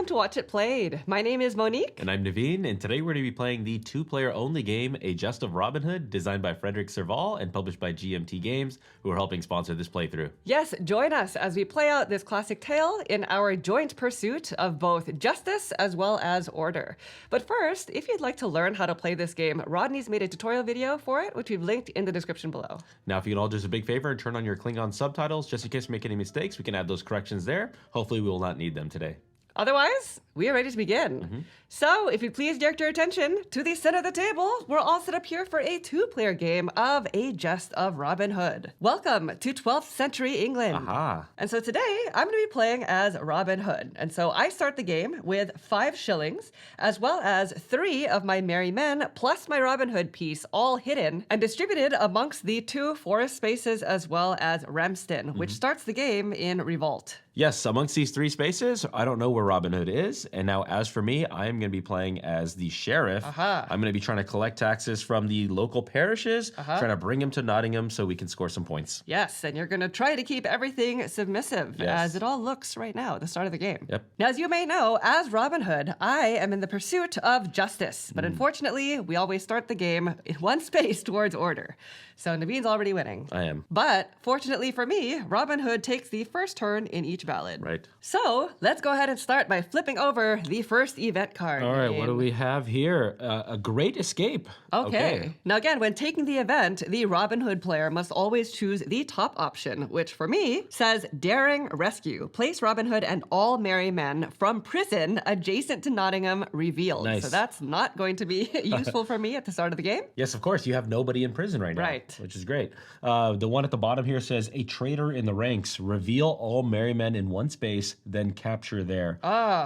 welcome to Watch It Played. My name is Monique. And I'm Naveen, and today we're going to be playing the two-player only game, A Gest of Robinhood, designed by Frederick Serval and published by GMT Games, who are helping sponsor this playthrough. Yes, join us as we play out this classic tale in our joint pursuit of both justice as well as order. But first, if you'd like to learn how to play this game, Rodney's made a tutorial video for it, which we've linked in the description below. Now, if you can all do us a big favor and turn on your Klingon subtitles, just in case we make any mistakes, we can add those corrections there. Hopefully, we will not need them today. Otherwise, we are ready to begin. So, if you please direct your attention to the center of the table, we're all set up here for a two-player game of A Gest of Robinhood. Welcome to 12th century England. Aha. And so today, I'm going to be playing as Robin Hood. And so I start the game with 5 shillings, as well as 3 of my merry men, plus my Robin Hood piece, all hidden and distributed amongst the 2 forest spaces, as well as Ramsden, which starts the game in Revolt. Yes, amongst these 3 spaces, I don't know where Robin Hood is. And now, as for me, I am going to be playing as the sheriff. I'm going to be trying to collect taxes from the local parishes, trying to bring them to Nottingham so we can score some points. Yes, and you're going to try to keep everything submissive, as it all looks right now at the start of the game. Yep. Now, as you may know, as Robin Hood, I am in the pursuit of justice. But unfortunately, we always start the game in one space towards order. So Naveen's already winning. I am. But fortunately for me, Robin Hood takes the first turn in each ballad. Right. So let's go ahead and start by flipping over the first event card. All right, what do we have here? A great escape. Okay. Now again, when taking the event, the Robin Hood player must always choose the top option, which for me says Daring Rescue. Place Robin Hood and all merry men from prison adjacent to Nottingham revealed. Nice. So that's not going to be useful for me at the start of the game. Yes, of course. You have nobody in prison right now. Right. Which is great. The one at the bottom here says, a traitor in the ranks. Reveal all merry men in one space, then capture there.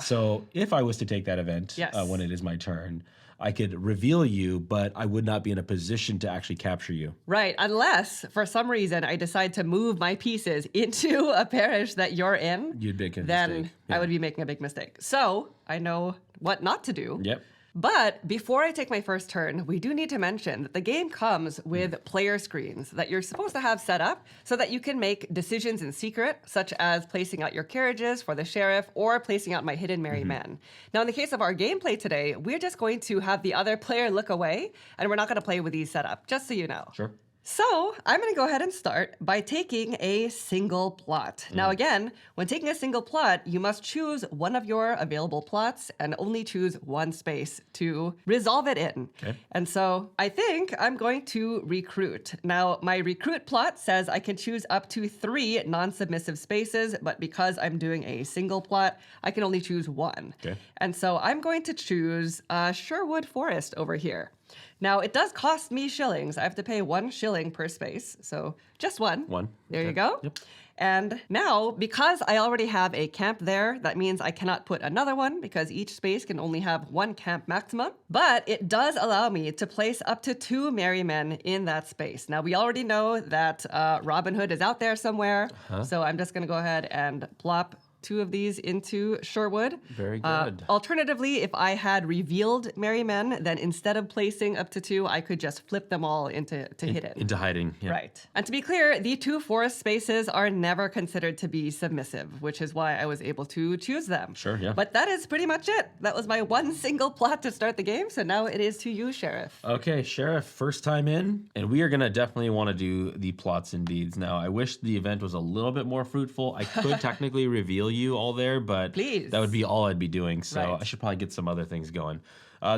So if I was to take that event when it is my turn, I could reveal you, but I would not be in a position to actually capture you. Right, unless for some reason I decide to move my pieces into a parish that you're in. You'd make a then mistake. I would be making a big mistake. So I know what not to do. Yep. But before I take my first turn, we do need to mention that the game comes with player screens that you're supposed to have set up so that you can make decisions in secret, such as placing out your carriages for the sheriff or placing out my hidden merry men. Now, in the case of our gameplay today, we're just going to have the other player look away, and we're not going to play with these set up, just so you know. Sure. So I'm going to go ahead and start by taking a single plot. Now again, when taking a single plot, you must choose one of your available plots and only choose one space to resolve it in. Okay. And so I think I'm going to recruit. Now my recruit plot says I can choose up to 3 non-submissive spaces, but because I'm doing a single plot, I can only choose 1. Okay. And so I'm going to choose Sherwood Forest over here. Now, it does cost me shillings. I have to pay 1 shilling per space, so just 1. 1. There Okay. you go. Yep. And now, because I already have a camp there, that means I cannot put another one because each space can only have 1 camp maximum. But it does allow me to place up to 2 merry men in that space. Now, we already know that Robin Hood is out there somewhere, so I'm just going to go ahead and plop 2 of these into Sherwood. Very good. Alternatively, if I had revealed merry men, then instead of placing up to 2, I could just flip them all into hidden. Into hiding. Yeah. Right. And to be clear, the 2 forest spaces are never considered to be submissive, which is why I was able to choose them. Sure, yeah. But that is pretty much it. That was my 1 single plot to start the game, so now it is to you, Sheriff. Okay, Sheriff, first time in, and we are going to definitely want to do the plots and deeds. Now, I wish the event was a little bit more fruitful. I could technically reveal you all there, but Please. that would be all I'd be doing, so Right. I should probably get some other things going.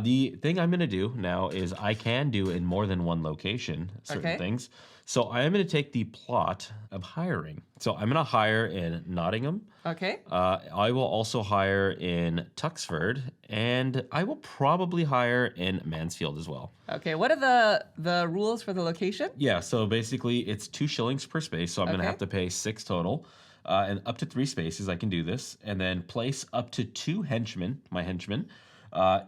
The thing I'm going to do now is I can do in more than one location certain things. So I am going to take the plot of hiring. So I'm going to hire in Nottingham. Okay. I will also hire in Tuxford, and I will probably hire in Mansfield as well. Okay, what are the rules for the location? Yeah, so basically it's 2 shillings per space, so I'm going to have to pay 6 total. And up to 3 spaces, I can do this. And then place up to 2 henchmen, my henchmen,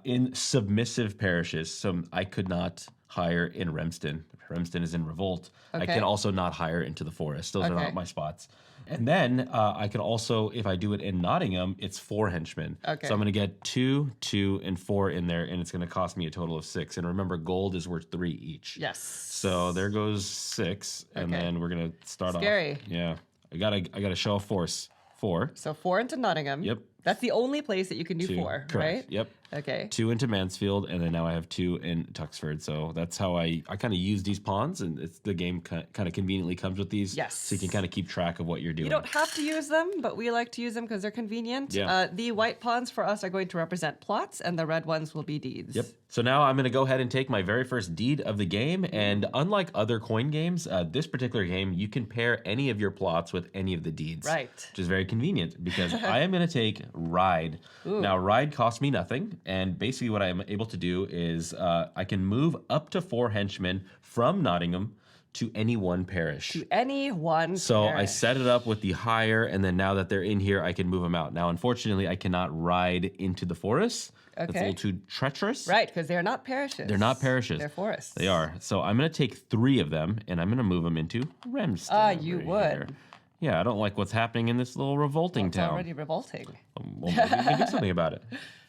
in submissive parishes. So I could not hire in Remston. Remston is in revolt. I can also not hire into the forest. Those are not my spots. And then I can also, if I do it in Nottingham, it's 4 henchmen. Okay. So I'm going to get 2, 2, and 4 in there, and it's going to cost me a total of 6. And remember, gold is worth 3 each. Yes. So there goes 6, and then we're going to start off. Scary. Yeah. I gotta show a force. 4. So 4 into Nottingham. Yep. That's the only place that you can do 4, Correct. right? Yep. Okay. 2 into Mansfield, and then now I have 2 in Tuxford. So that's how I kind of use these pawns, and the game kind of conveniently comes with these. Yes. So you can kind of keep track of what you're doing. You don't have to use them, but we like to use them because they're convenient. Yeah. The white pawns for us are going to represent plots, and the red ones will be deeds. Yep. So now I'm going to go ahead and take my very first deed of the game. And unlike other coin games, this particular game, you can pair any of your plots with any of the deeds. Right. Which is very convenient because I am going to take Ride. Ooh. Now, Ride costs me nothing. And basically what I'm able to do is I can move up to 4 henchmen from Nottingham to any one parish. To any one So I parish. set it up with the hire, and then now that they're in here, I can move them out. Now, unfortunately, I cannot ride into the forest. That's a Okay. little too treacherous. Right, because they're not parishes. They're not parishes. They're forests. They are. So I'm going to take 3 of them, and I'm going to move them into Remston. You over would. here. Yeah, I don't like what's happening in this little revolting It's town. already revolting. Well, maybe we can do something about it.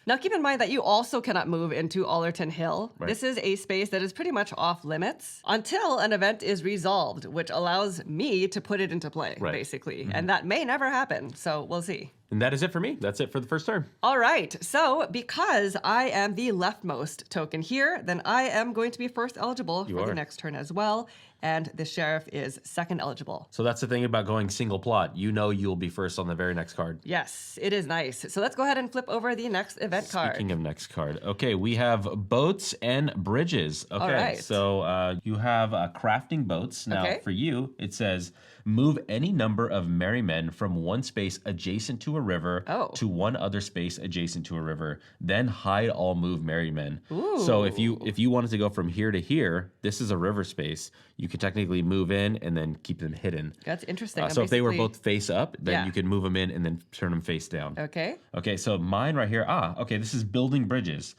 Now, keep in mind that you also cannot move into Allerton Hill. Right. This is a space that is pretty much off limits until an event is resolved, which allows me to put it into play, Right. basically. And that may never happen, so we'll see. And that is it for me. That's it for the first turn. All right, so because I am the leftmost token here, then I am going to be first eligible for the are. next turn as well, and the sheriff is second eligible. So that's the thing about going single plot. You know you'll be first on the very next card. Yes, it is nice. So let's go ahead and flip over the next event card. Speaking of next card, okay, we have boats and bridges. Okay, right. so you have crafting boats. Now, Okay. for you, it says move any number of merry men from one space adjacent to a river to one other space adjacent to a river. Then hide all move merry men. So if you wanted to go from here to here, this is a river space. You could technically move in and then keep them hidden. That's interesting. I'm So if they were basically- both face up, then Yeah. you could move them in and then turn them face down. Okay. Okay, so mine right here. Okay, this is building bridges.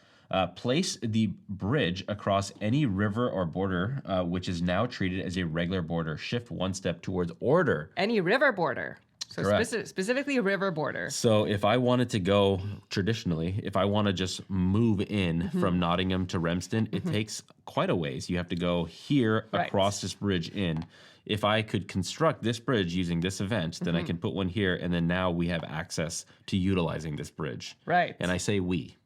Place the bridge across any river or border, which is now treated as a regular border. Shift 1 step towards order. Any river border. So Correct. specifically river border. So if I wanted to go traditionally, if I want to just move in from Nottingham to Remston, it takes quite a ways. You have to go here Right. across this bridge in. If I could construct this bridge using this event, then I can put one here, and then now we have access to utilizing this bridge. Right. And I say we.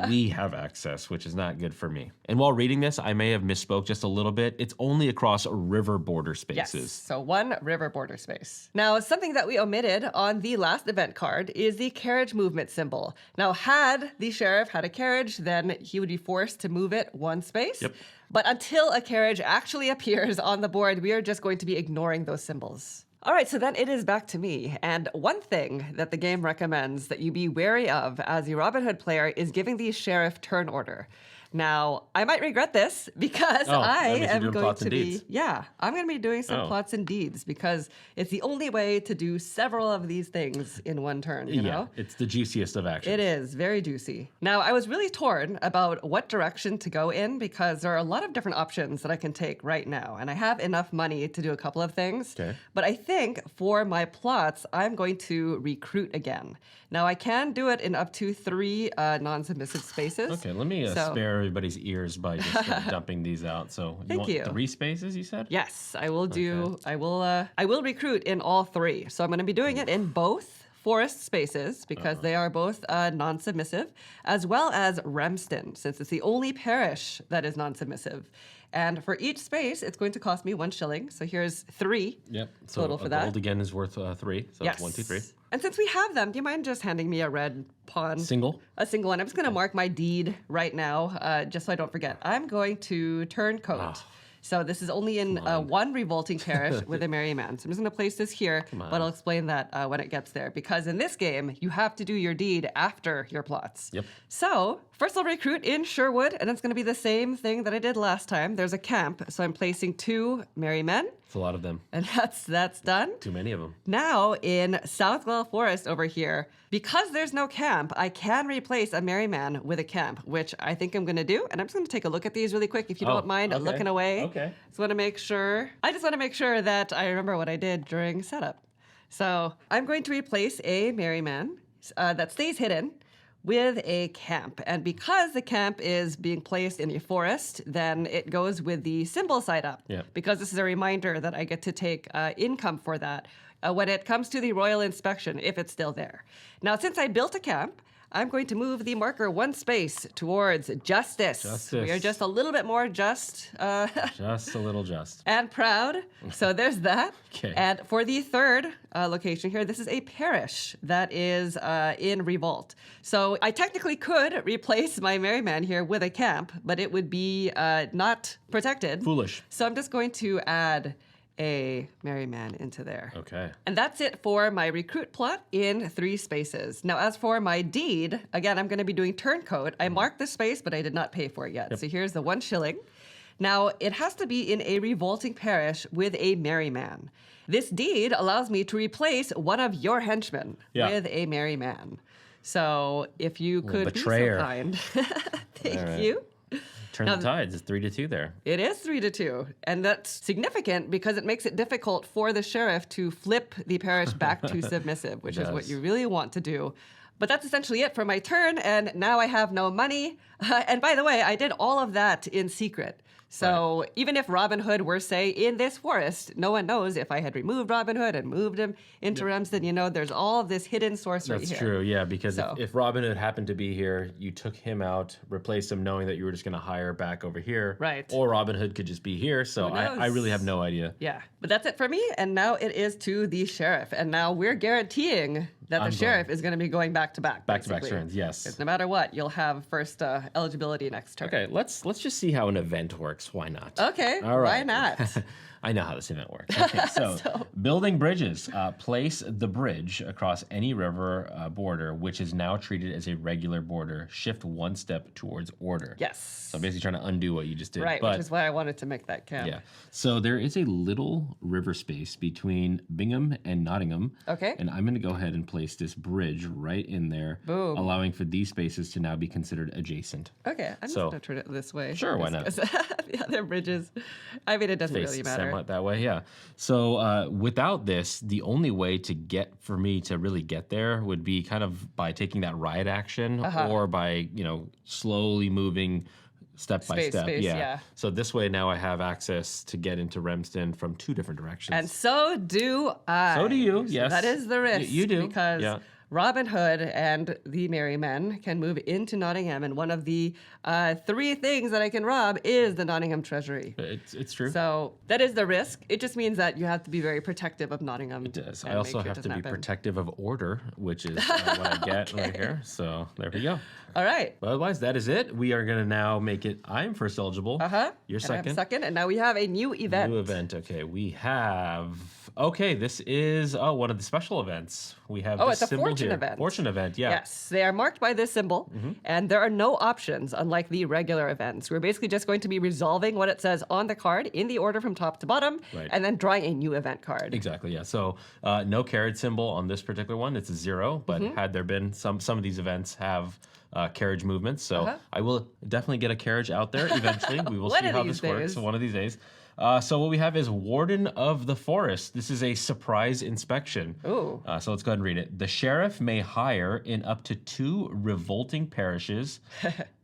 We have access, which is not good for me. And while reading this, I may have misspoke just a little bit. It's only across river border spaces. Yes, so 1 river border space. Now, something that we omitted on the last event card is the carriage movement symbol. Now, had the sheriff had a carriage, then he would be forced to move it 1 space. Yep. But until a carriage actually appears on the board, we are just going to be ignoring those symbols. All right, so then it is back to me. And one thing that the game recommends that you be wary of as a Robinhood player is giving the sheriff turn order. Now, I might regret this because Oh, that I means you're am doing going plots to and be, deeds. yeah, I'm going to be doing some Oh. plots and deeds because it's the only way to do several of these things in one turn, you know? It's the juiciest of actions. It is very juicy. Now, I was really torn about what direction to go in because there are a lot of different options that I can take right now, and I have enough money to do a couple of things. Okay. But I think for my plots, I'm going to recruit again. Now, I can do it in up to 3 non-submissive spaces. Okay, let me So- spare everybody's ears by just dumping these out. So you Thank want you. 3 spaces, you said? Yes, I will do. I will recruit in all 3. So I'm going to be doing it in both forest spaces because they are both non-submissive, as well as Remston, since it's the only parish that is non-submissive. And for each space, it's going to cost me 1 shilling. So here's 3 Yep. So total for a that. gold again is worth 3. So Yes. it's 1, 2, 3. And since we have them, do you mind just handing me a red pawn? Single. A single one. I'm just going to mark my deed right now, just so I don't forget. I'm going to turncoat. So this is only in 1 revolting parish with a merry man. So I'm just going to place this here, but I'll explain that when it gets there. Because in this game, you have to do your deed after your plots. Yep. So first I'll recruit in Sherwood, and it's going to be the same thing that I did last time. There's a camp, so I'm placing 2 merry men, It's a lot of them. and that's done. Too many of them. Now, in South Guelph Forest over here, because there's no camp, I can replace a merry man with a camp, which I think I'm going to do. And I'm just going to take a look at these really quick, if you don't mind okay. looking away. Okay. I just want to make sure that I remember what I did during setup. So I'm going to replace a merry man that stays hidden with a camp. And because the camp is being placed in a forest, then it goes with the symbol side up. Yeah. Because this is a reminder that I get to take income for that when it comes to the royal inspection, if it's still there. Now, since I built a camp, I'm going to move the marker one space towards justice. We are just a little bit more just. Just a little just. And proud. So there's that. Okay. And for the third location here, this is a parish that is in revolt. So I technically could replace my Merry Man here with a camp, but it would be not protected. Foolish. So I'm just going to add a Merry Man into there. Okay. And that's it for my recruit plot in 3 spaces. Now, as for my deed, again, I'm going to be doing turncoat. I marked the space, but I did not pay for it yet. So here's the 1 shilling. Now, it has to be in a revolting parish with a Merry Man. This deed allows me to replace one of your henchmen with a Merry Man. So if you could be so kind. Thank you. Turn the tides. It's 3-2 there. It is 3-2. And that's significant because it makes it difficult for the sheriff to flip the parish back to submissive, which is what you really want to do. But that's essentially it for my turn. And now I have no money. And by the way, I did all of that in secret. So even if Robin Hood were, say, in this forest, no one knows if I had removed Robin Hood and moved him into Remsden. You know, there's all of this hidden sorcery here. That's true, yeah, because if Robin Hood happened to be here, you took him out, replaced him knowing that you were just going to hire back over here. Right. Or Robin Hood could just be here, so I really have no idea. Yeah, but that's it for me, and now it is to the sheriff. And now we're guaranteeing that the sheriff is going to be going back-to-back. Back-to-back turns, yes. Because no matter what, you'll have first eligibility next turn. Okay, let's just see how an event works. Why not? Okay, all right. Why not? I know how this event works. Okay, so building bridges. Place the bridge across any river border, which is now treated as a regular border. Shift 1 step towards order. Yes. So basically trying to undo what you just did. Right, which is why I wanted to make that camp. Yeah. So there is a little river space between Bingham and Nottingham. Okay. And I'm going to go ahead and place this bridge right in there, Boom. Allowing for these spaces to now be considered adjacent. Okay, I'm just going to turn it this way. Sure, why not? The other bridges, I mean, it doesn't really matter. Somewhat that way, yeah. So without this, the only way for me to really get there would be kind of by taking that ride action or by, slowly moving step by step. Yeah. So this way now I have access to get into Remsden from 2 different directions. And so do I. So do you, yes. That is the risk. You do. Because Robin Hood and the Merry Men can move into Nottingham, and one of the 3 things that I can rob is the Nottingham Treasury. It's true. So that is the risk. It just means that you have to be very protective of Nottingham. It does. I also have to be protective of order, which is what I get right here. So there we go. All right. But otherwise, that is it. We are going to now make it. I'm first eligible. You're second. I'm second, and now we have a new event. New event. Okay, we have. Okay, this is one of the special events. We have this it's a symbol fortune here. event. Fortune event, yeah. Yes, they are marked by this symbol, and there are no options, unlike the regular events. We're basically just going to be resolving what it says on the card in the order from top to bottom, and then drawing a new event card. Exactly, yeah. So no carriage symbol on this particular one. It's a 0, but had there been some of these events have carriage movements, so I will definitely get a carriage out there eventually. We will see how this works one of these days. So what we have is Warden of the Forest. This is a surprise inspection. Ooh. So let's go ahead and read it. The sheriff may hire in up to 2 revolting parishes.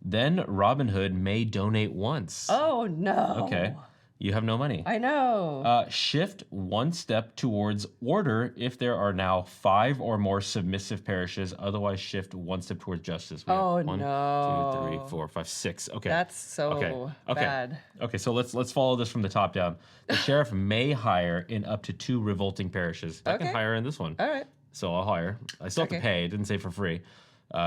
Then Robin Hood may donate once. Oh, no. Okay. You have no money. I know. Shift 1 step towards order if there are now 5 or more submissive parishes. Otherwise, shift 1 step towards justice. We have 1, 2, 3, 4, 5, 6. Okay. That's so bad. Okay, so let's follow this from the top down. The sheriff may hire in up to 2 revolting parishes. I can hire in this one. All right. So I'll hire. I still have to pay. It didn't say for free.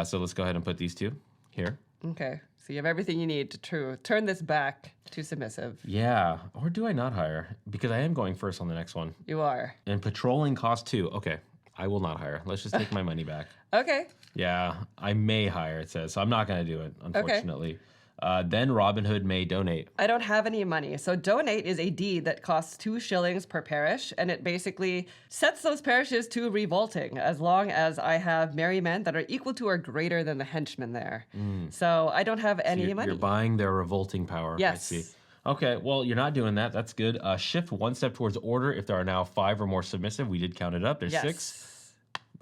So let's go ahead and put these 2 here. Okay. So you have everything you need to turn this back to submissive. Yeah. Or do I not hire? Because I am going first on the next one. You are. And patrolling cost 2. Okay. I will not hire. Let's just take my money back. Okay. Yeah. I may hire, it says. So I'm not going to do it, unfortunately. Then Robin Hood may donate. I don't have any money. So donate is a deed that costs 2 shillings per parish, and it basically sets those parishes to revolting as long as I have merry men that are equal to or greater than the henchmen there. So I don't have any money. You're buying their revolting power. Yes. I see. Okay, well, you're not doing that. That's good. Shift 1 step towards order if there are now 5 or more submissive. We did count it up. There's 6.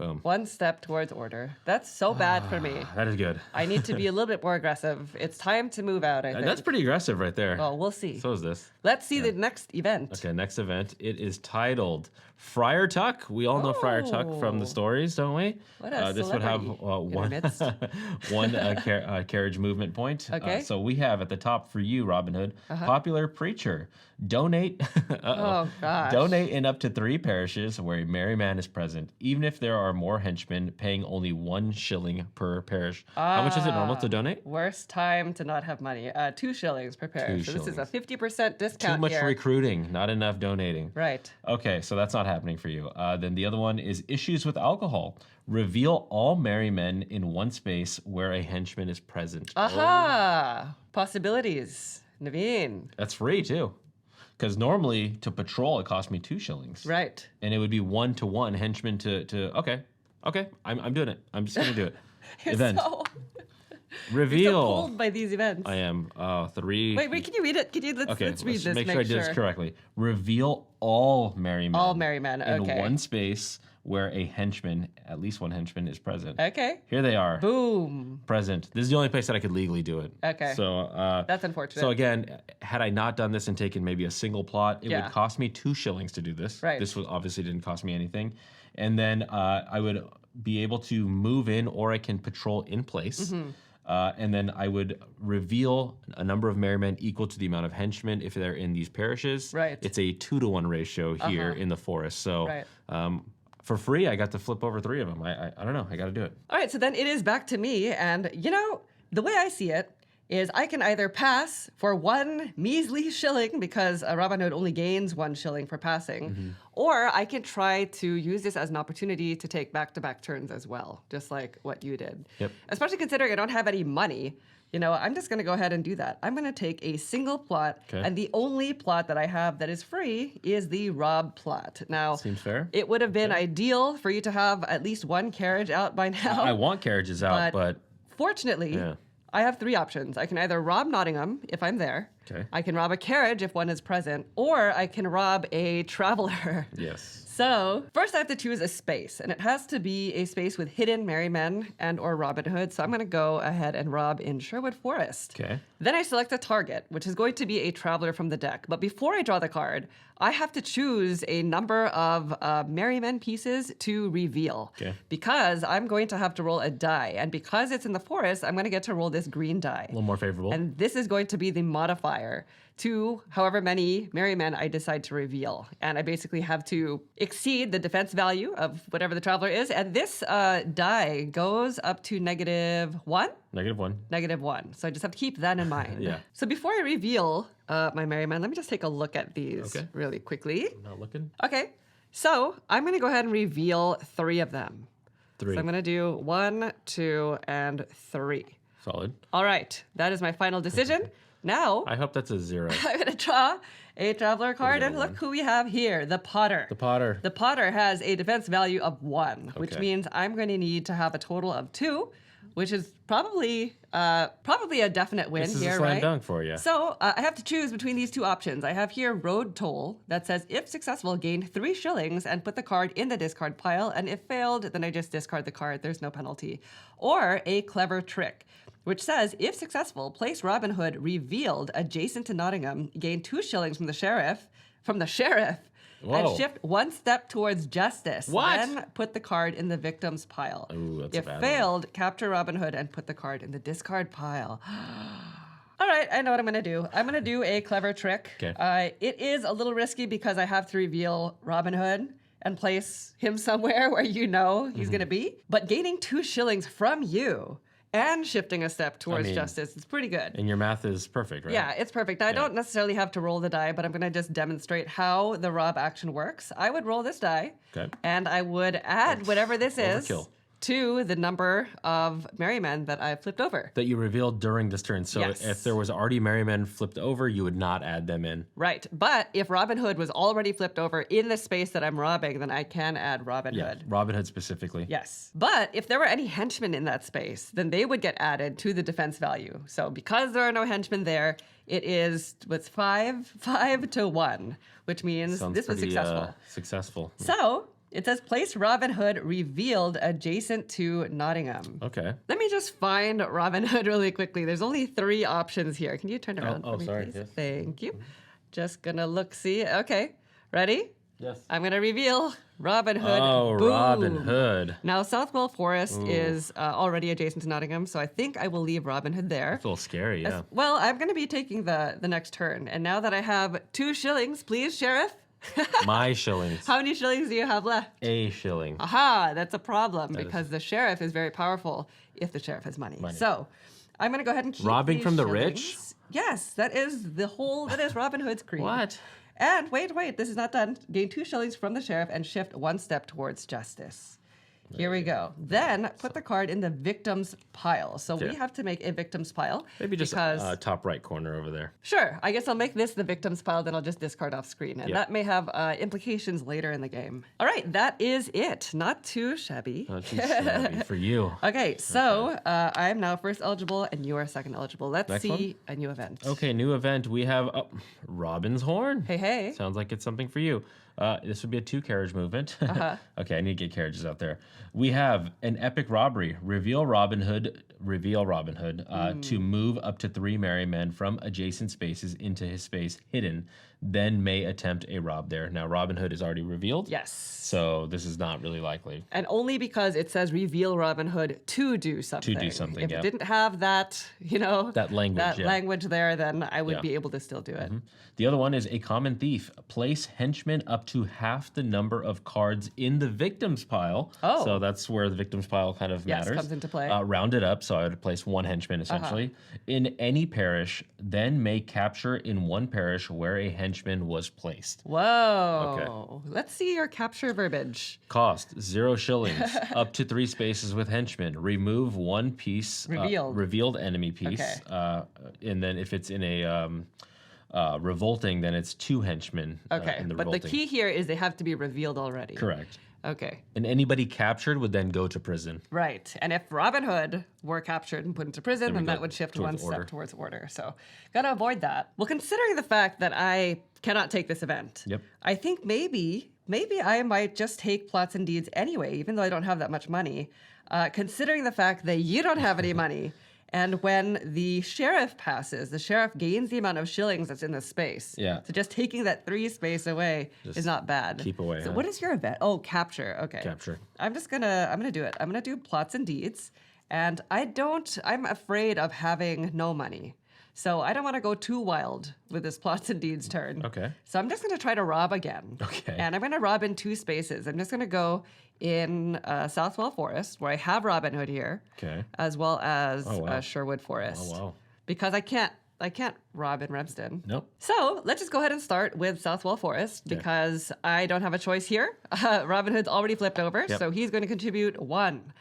Boom. One step towards order. That's so bad for me. That is good. I need to be a little bit more aggressive. It's time to move out, I think. That's pretty aggressive right there. Well, we'll see. So is this. Let's see the next event. Okay, next event. It is titled Friar Tuck. We all know Friar Tuck from the stories, don't we? What a This would have one carriage movement point. Okay. So we have at the top for you, Robinhood, popular preacher. Donate. Oh, gosh. Donate in up to 3 parishes where a merry man is present, even if there are more henchmen, paying only 1 shilling per parish. How much is it normal to donate? Worst time to not have money. 2 shillings per parish. So this is a 50% discount. Too much here. recruiting, not enough donating. Right. Okay, so that's not happening for you. Then the other one is issues with alcohol. Reveal all merry men in one space where a henchman is present. Aha! Possibilities. Naveen. That's free too. Because normally to patrol it cost me 2 shillings. Right. And it would be 1-to-1 henchman to okay, I'm doing it. I'm just gonna do it. Event. Reveal. You're so pulled by these events. I am. 3. Wait, can you read it? Let's read this. Make sure I did this correctly. Reveal all merry men. All merry men. Okay. In one space where a henchman, at least 1 henchman, is present. Okay. Here they are. Boom. Present. This is the only place that I could legally do it. Okay. So that's unfortunate. So again, had I not done this and taken maybe a single plot, it would cost me 2 shillings to do this. Right. This obviously didn't cost me anything. And then I would be able to move in, or I can patrol in place. And then I would reveal a number of merry men equal to the amount of henchmen if they're in these parishes. Right. It's a 2-to-1 ratio here in the forest. So for free, I got to flip over 3 of them. I don't know. I got to do it. All right, so then it is back to me. And, the way I see it is I can either pass for 1 measly shilling because Robinhood only gains 1 shilling for passing, or I can try to use this as an opportunity to take back-to-back turns as well, just like what you did. Yep. Especially considering I don't have any money. I'm just going to go ahead and do that. I'm going to take a single plot, and the only plot that I have that is free is the Rob plot. Now, Seems fair. It would have been ideal for you to have at least 1 carriage out by now. I want carriages out, but fortunately, I have 3 options. I can either rob Nottingham if I'm there. Okay. I can rob a carriage if one is present, or I can rob a traveler. Yes. So first I have to choose a space, and it has to be a space with hidden merry men and or Robin Hood. So I'm going to go ahead and rob in Sherwood Forest. Okay. Then I select a target, which is going to be a traveler from the deck. But before I draw the card, I have to choose a number of merry men pieces to reveal. Okay. Because I'm going to have to roll a die. And because it's in the forest, I'm going to get to roll this green die. A little more favorable. And this is going to be the modifier to however many merry men I decide to reveal. And I basically have to exceed the defense value of whatever the traveler is. And this die goes up to -1. -1. -1. So I just have to keep that in mind. Yeah. So before I reveal my merry men, let me just take a look at these really quickly. I'm not looking. Okay. So I'm going to go ahead and reveal 3 of them. 3. So I'm going to do 1, 2, and 3. Solid. All right. That is my final decision. Now, I hope that's a 0. I'm going to draw a traveler card, and look who we have here, the Potter. The Potter. The Potter has a defense value of 1, which Okay. means I'm going to need to have a total of 2, which is probably a definite win This is here, a slam right? dunk for you. So I have to choose between these 2 options. I have here Road Toll that says, if successful, gain 3 shillings and put the card in the discard pile, and if failed, then I just discard the card. There's no penalty. Or a Clever Trick, which says, if successful, place Robin Hood revealed adjacent to Nottingham, gain 2 shillings from the sheriff, Whoa. and shift 1 step towards justice. What? Then put the card in the victim's pile. Ooh, that's a if bad one. failed, capture Robin Hood and put the card in the discard pile. All right, I know what I'm going to do. I'm going to do a Clever Trick. Okay. It is a little risky because I have to reveal Robin Hood and place him somewhere where you know he's going to be. But gaining 2 shillings from you and shifting a step towards justice is pretty good. And your math is perfect, right? Yeah, it's perfect. I don't necessarily have to roll the die, but I'm going to just demonstrate how the rob action works. I would roll this die, and I would add whatever this is to the number of merry men that I flipped over. That you revealed during this turn. So if there was already merry men flipped over, you would not add them in. Right. But if Robin Hood was already flipped over in the space that I'm robbing, then I can add Robin Hood. Robin Hood specifically. Yes. But if there were any henchmen in that space, then they would get added to the defense value. So because there are no henchmen there, it is, what's 5 to 1, which means Sounds this was pretty, successful. Successful. So It says place Robin Hood revealed adjacent to Nottingham. Okay. Let me just find Robin Hood really quickly. There's only 3 options here. Can you turn around for me, sorry. please? Yes. Thank you. Just gonna look, see. Okay, ready? Yes. I'm gonna reveal Robin Hood. Oh, Boom. Robin Hood. Now, Southwell Forest is already adjacent to Nottingham, so I think I will leave Robin Hood there. It's a little scary, yeah. Well, I'm going to be taking the next turn, and now that I have 2 shillings, please, Sheriff. My shillings. How many shillings do you have left? A shilling. Aha, that's a problem because the sheriff is very powerful if the sheriff has money. So I'm going to go ahead and keep Robbing these from the shillings. rich? Yes, that is Robin Hood's creed. What? And wait, this is not done. Gain 2 shillings from the sheriff and shift 1 step towards justice. Here we go. Then put the card in the victim's pile. So we have to make a victim's pile. Maybe just because, top right corner over there. Sure. I guess I'll make this the victim's pile, then I'll just discard off screen. And that may have implications later in the game. All right, that is it. Not too shabby. Not too shabby for you. Okay, so I am now first eligible and you are second eligible. Let's Next see a new event. Okay, new event. We have Robin's Horn. Hey. Sounds like it's something for you. This would be a 2-carriage movement. Okay, I need to get carriages out there. We have an epic robbery. Reveal Robin Hood to move up to 3 merry men from adjacent spaces into his space hidden, then may attempt a rob there. Now, Robin Hood is already revealed. Yes. So this is not really likely. And only because it says reveal Robin Hood to do something. If it didn't have that, that language there, then I would be able to still do it. The other one is a common thief. Place henchmen up to half the number of cards in the victim's pile. Oh. So that's where the victim's pile kind of matters. Comes into play. Round it up, so I would place 1 henchman essentially. In any parish, then may capture in 1 parish where a henchman was placed. Whoa. Okay. Let's see your capture verbiage. Cost 0 shillings. Up to 3 spaces with henchmen. Remove 1 piece. Revealed enemy piece. Okay. And then if it's in a revolting, then it's 2 henchmen. Okay, but the key here is they have to be revealed already. Correct. Okay. And anybody captured would then go to prison. Right. And if Robin Hood were captured and put into prison, then that would shift 1 step towards order. So gotta avoid that. Well, considering the fact that I cannot take this event, I think maybe I might just take plots and deeds anyway, even though I don't have that much money. Considering the fact that you don't have any money. And when the sheriff passes, the sheriff gains the amount of shillings that's in the space. Yeah. So just taking that 3 space away is not bad. Keep away. So what is your event? Oh, capture. Okay. Capture. I'm gonna do it. I'm gonna do plots and deeds. And I'm afraid of having no money. So I don't want to go too wild with this plots and deeds turn. Okay. So I'm just going to try to rob again. Okay. And I'm going to rob in 2 spaces. I'm just going to go in Southwell Forest, where I have Robin Hood here. Okay. As well as Sherwood Forest. Oh, wow. Because I can't rob in Remsden. Nope. So let's just go ahead and start with Southwell Forest because I don't have a choice here. Robin Hood's already flipped over, so he's going to contribute 1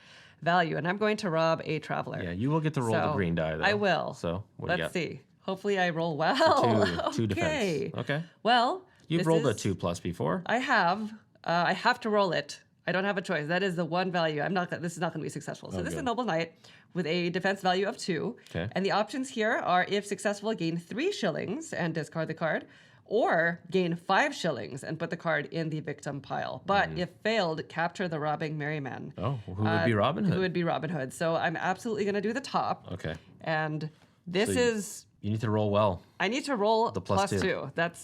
value, and I'm going to rob a traveler. Yeah, you will get to roll the green die, though. I will. So let's see. Hopefully I roll well. 2 defense. Okay. Well, you've rolled a 2+ before. I have. I have to roll it. I don't have a choice. That is the 1 value. This is not going to be successful. So this is a noble knight with a defense value of 2. Okay. And the options here are, if successful, gain 3 shillings and discard the card, or gain 5 shillings and put the card in the victim pile. But if failed, capture the robbing merry man. Oh, who would be Robin Hood? Who would be Robin Hood. So I'm absolutely going to do the top. Okay. And this is... You need to roll well. I need to roll the plus 2. That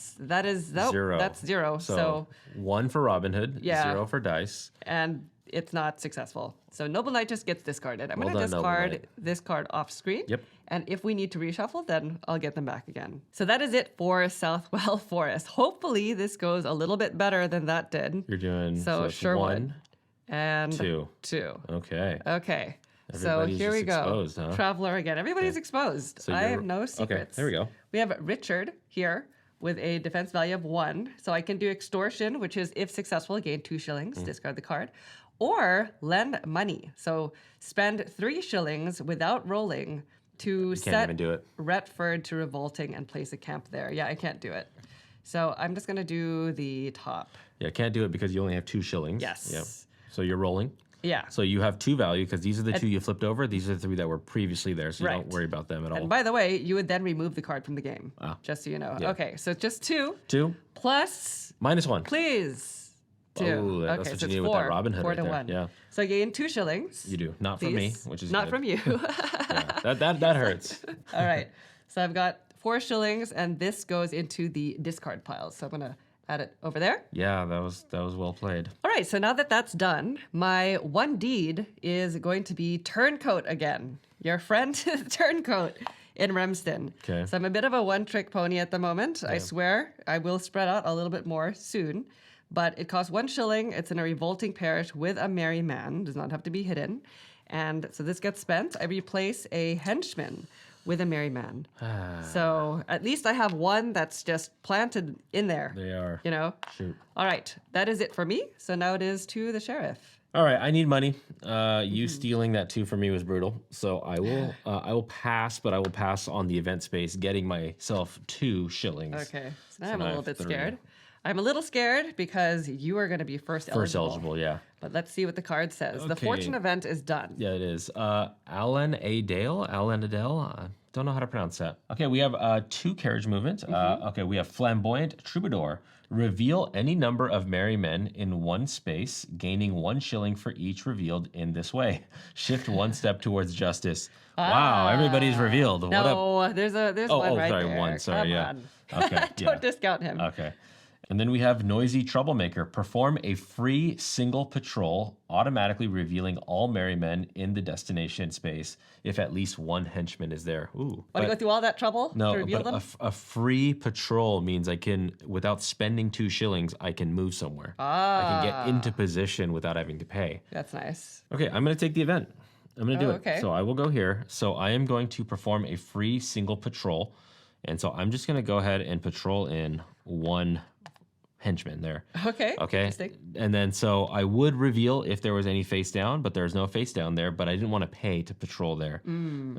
is 0. That's 0. So 1 for Robin Hood, 0 for dice. And it's not successful. So Noble Knight just gets discarded. I'm going to discard this card off screen. Yep. And if we need to reshuffle, then I'll get them back again. So that is it for Southwell Forest. Hopefully this goes a little bit better than that did. You're doing Sherwood 1 and 2. 2. Okay. Okay. Everybody's so here we go. Exposed, huh? Traveler again. Everybody's exposed. So I have no secrets. Okay, there we go. We have Richard here with a defense value of 1. So I can do extortion, which is, if successful, gain 2 shillings, discard the card. Or lend money. So spend 3 shillings without rolling to set Retford to revolting and place a camp there. Yeah, I can't do it. So I'm just going to do the top. Yeah, can't do it because you only have 2 shillings. Yes. Yep. So you're rolling. Yeah. So you have 2 value because these are the 2 you flipped over. These are the 3 that were previously there, so you don't worry about them at all. And by the way, you would then remove the card from the game, just so you know. Yeah. Okay, so just 2. 2. Plus... -1. Please. 2. Oh, that's Okay, what so you it's need with that 4. Robinhood 4 right to there. 1. Yeah. So I gain 2 shillings. You do. Not from me, Please. which is Not good. from you. Yeah. That hurts. All right. So I've got 4 shillings, and this goes into the discard pile. So I'm going to add it over there. Yeah, that was well played. All right. So now that that's done, my one deed is going to be Turncoat again. Your friend Turncoat in Remston. Okay. So I'm a bit of a one-trick pony at the moment. I swear I will spread out a little bit more soon. But it costs 1 shilling. It's in a revolting parish with a merry man. Does not have to be hidden. And so this gets spent. I replace a henchman with a merry man. So at least I have one that's just planted in there. They are. You know? Shoot. All right. That is it for me. So now it is to the sheriff. All right, I need money. You stealing that 2 from me was brutal. So I will pass, but I will pass on the event space, getting myself 2 shillings. Okay. So now So I'm a now I little have bit 3. scared. I'm a little scared because you are going to be first eligible. First eligible, yeah. But let's see what the card says. The Okay. fortune event is done. Yeah, it is. Alan Adale. Don't know how to pronounce that. Okay, we have 2 carriage movement. Okay, we have flamboyant troubadour. Reveal any number of merry men in one space, gaining 1 shilling for each revealed in this way. Shift 1 step towards justice. Wow, everybody's revealed. What No, there's one right sorry, there. 1. Sorry, Come yeah. on. Okay, Don't yeah. discount him. Okay. And then we have Noisy Troublemaker. Perform a free single patrol, automatically revealing all merry men in the destination space if at least 1 henchman is there. Ooh. Want to go through all that trouble to No, reveal but them? a free patrol means I can, without spending 2 shillings, I can move somewhere. I can get into position without having to pay. That's nice. Okay, I'm going to take the event. I'm going to do it. okay. So I will go here. So I am going to perform a free single patrol. And so I'm just going to go ahead and patrol in 1 henchman there. Okay. Okay. Interesting. And then so I would reveal if there was any face down, but there's no face down there, but I didn't want to pay to patrol there.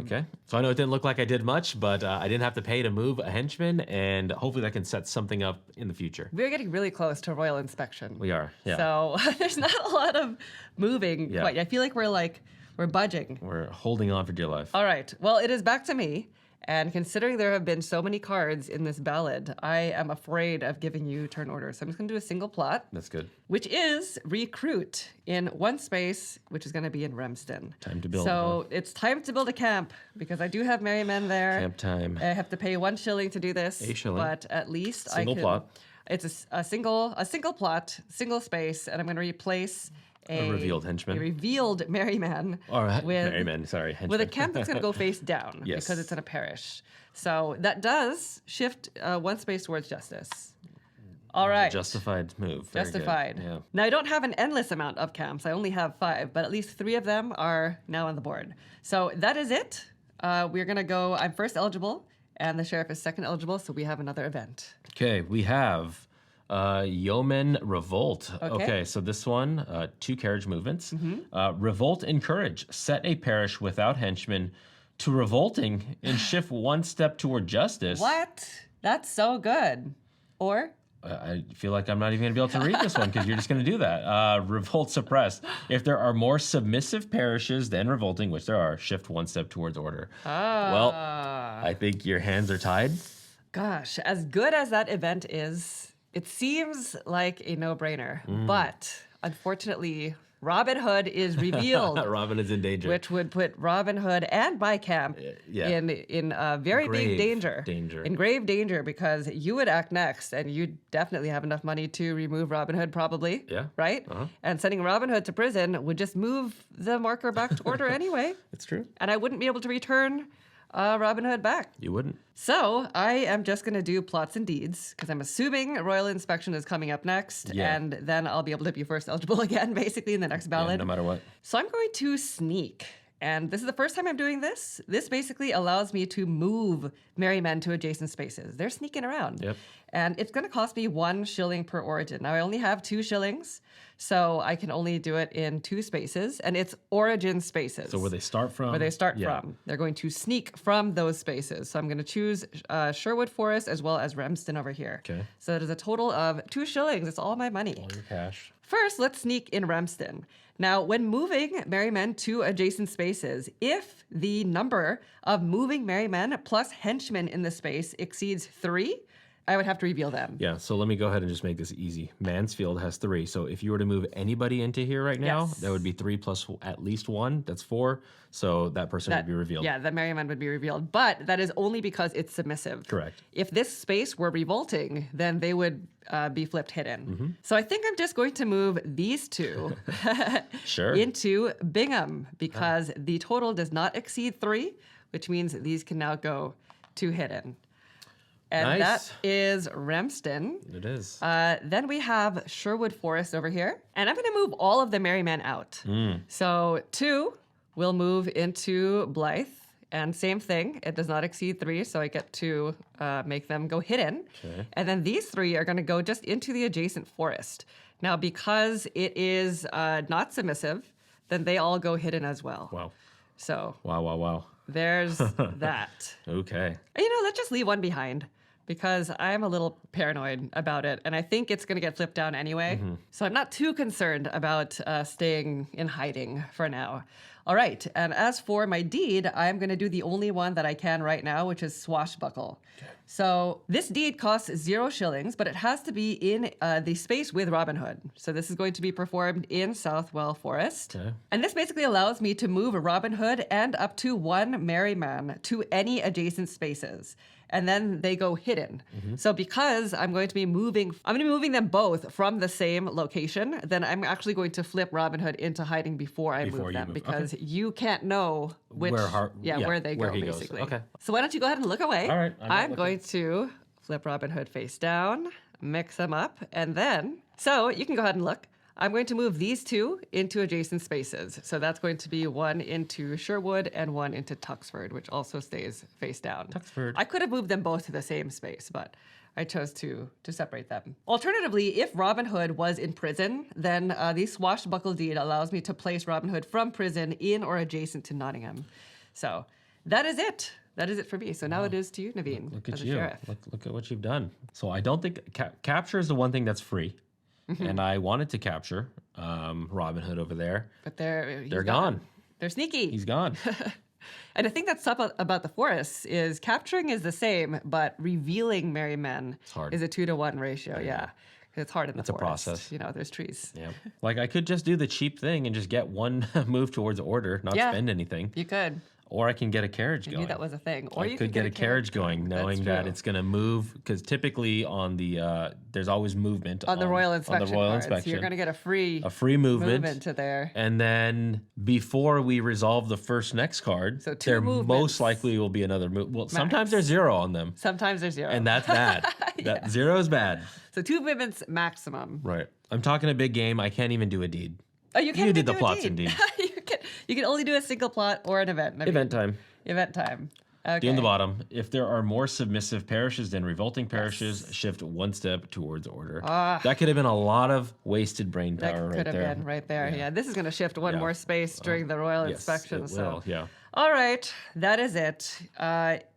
Okay. So I know it didn't look like I did much, but I didn't have to pay to move a henchman, and hopefully that can set something up in the future. We're getting really close to royal inspection. We are. Yeah. So there's not a lot of moving Yeah. quite. I feel like we're budging. We're holding on for dear life. All right. Well, it is back to me. And considering there have been so many cards in this ballad, I am afraid of giving you turn order. So I'm just going to do a single plot, That's good. which is recruit in 1 space, which is going to be in Remston. Time to build, So it's time to build a camp because I do have merry men there. Camp time. I have to pay 1 shilling to do this. A shilling. But at least Single I can. plot. It's a single plot, single space, and I'm going to replace A revealed henchman. a revealed merry man All right. with Merry men. Sorry. with a Henchman. camp that's going to go face down Yes. because it's in a parish. So that does shift 1 space towards justice. All right. Justified move. Very good. Justified. Yeah. Now, I don't have an endless amount of camps. I only have 5, but at least 3 of them are now on the board. So that is it. We're going to go. I'm first eligible, and the sheriff is second eligible, so we have another event. Okay, we have Yeoman Revolt. Okay. So this one, 2 carriage movements. Revolt Encourage. Set a parish without henchmen to revolting and shift 1 step toward justice. What? That's so good. Or? I feel like I'm not even going to be able to read this one because you're just going to do that. Revolt Suppressed. If there are more submissive parishes than revolting, which there are, shift 1 step towards order. Well, I think your hands are tied. Gosh, as good as that event is, it seems like a no-brainer. But unfortunately, Robinhood is revealed, Robin is in danger. which would put Robinhood and Bycamp yeah. in very big Grave danger. In grave danger, because you would act next, and you'd definitely have enough money to remove Robinhood, probably. Yeah. Right? And sending Robinhood to prison would just move the marker back to order anyway. It's true. And I wouldn't be able to return Robinhood back. You wouldn't. So I am just going to do plots and deeds because I'm assuming royal inspection is coming up next, Yeah. and then I'll be able to be first eligible again, basically in the next Yeah, ballot. no matter what. So I'm going to sneak, and this is the first time I'm doing this. This basically allows me to move merry men to adjacent spaces. They're sneaking around. Yep. And it's going to cost me 1 shilling per origin. Now I only have 2 shillings, so I can only do it in 2 spaces, and it's origin spaces. So where they start from? Where they start Yeah. from. They're going to sneak from those spaces. So I'm going to choose Sherwood Forest as well as Remston over here. Okay. So that is a total of 2 shillings. It's all my money. All your cash. First, let's sneak in Remston. Now, when moving merry men to adjacent spaces, if the number of moving merry men plus henchmen in the space exceeds 3, I would have to reveal them. Yeah, so let me go ahead and just make this easy. Mansfield has 3. So if you were to move anybody into here right now, Yes. that would be 3 plus at least 1. That's 4. So that person would be revealed. Yeah, the Merryman would be revealed. But that is only because it's submissive. Correct. If this space were revolting, then they would be flipped hidden. So I think I'm just going to move these two Sure. into Bingham because the total does not exceed 3, which means these can now go to hidden. And Nice. that is Remston. It is. Then we have Sherwood Forest over here. And I'm going to move all of the Merrymen out. So 2 will move into Blythe. And same thing, it does not exceed 3, so I get to make them go hidden. Okay. And then these 3 are going to go just into the adjacent forest. Now, because it is not submissive, then they all go hidden as well. Wow. So Wow. there's that. Okay. And, let's just leave one behind because I'm a little paranoid about it, and I think it's going to get flipped down anyway. So I'm not too concerned about staying in hiding for now. All right, and as for my deed, I'm going to do the only one that I can right now, which is Swashbuckle. Okay. So this deed costs 0 shillings, but it has to be in the space with Robinhood. So this is going to be performed in Southwell Forest. Okay. And this basically allows me to move Robinhood and up to 1 Merryman to any adjacent spaces. And then they go hidden. So because I'm going to be moving them both from the same location, then I'm actually going to flip Robinhood into hiding before I move them because you can't know which where they go he basically. goes. Okay. So why don't you go ahead and look away? All right, I'm going to flip Robinhood face down, mix them up, and then so you can go ahead and look. I'm going to move these 2 into adjacent spaces. So that's going to be 1 into Sherwood and 1 into Tuxford, which also stays face down. Tuxford. I could have moved them both to the same space, but I chose to separate them. Alternatively, if Robin Hood was in prison, then the swashbuckle deed allows me to place Robin Hood from prison in or adjacent to Nottingham. So that is it. That is it for me. So now it is to you, Naveen, Look at as a you. sheriff. Look at what you've done. So I don't think capture is the one thing that's free. And I wanted to capture Robin Hood over there. But they're gone. They're sneaky. He's gone. And I think that's up about the forests is capturing is the same, but revealing merry men is a 2-to-1 ratio. Yeah. It's hard in the forest. It's a process. There's trees. Yeah. Like I could just do the cheap thing and just get 1 move towards order, not spend anything. You could. Or I can get a carriage I going. knew that was a thing. Or I you could get a carriage going, knowing that it's going to move. Because typically on the there's always movement on the Royal Inspection. So you're going to get a free movement to there. And then before we resolve the next card, so 2 there movements. most likely will be another move. Well, sometimes there's 0 on them. Sometimes there's 0, and that's bad. That 0 is bad. So 2 movements maximum. Right. I'm talking a big game. I can't even do a deed. Oh, you can't. You did the plots indeed. You can only do a single plot or an event. Event time. Event time. Okay. Doing the bottom. If there are more submissive parishes than revolting parishes, shift 1 step towards order. That could have been a lot of wasted brain power right there. That could have been right there. Yeah, this is going to shift 1 more space during the Royal Inspection. It will, yeah. All right, that is it.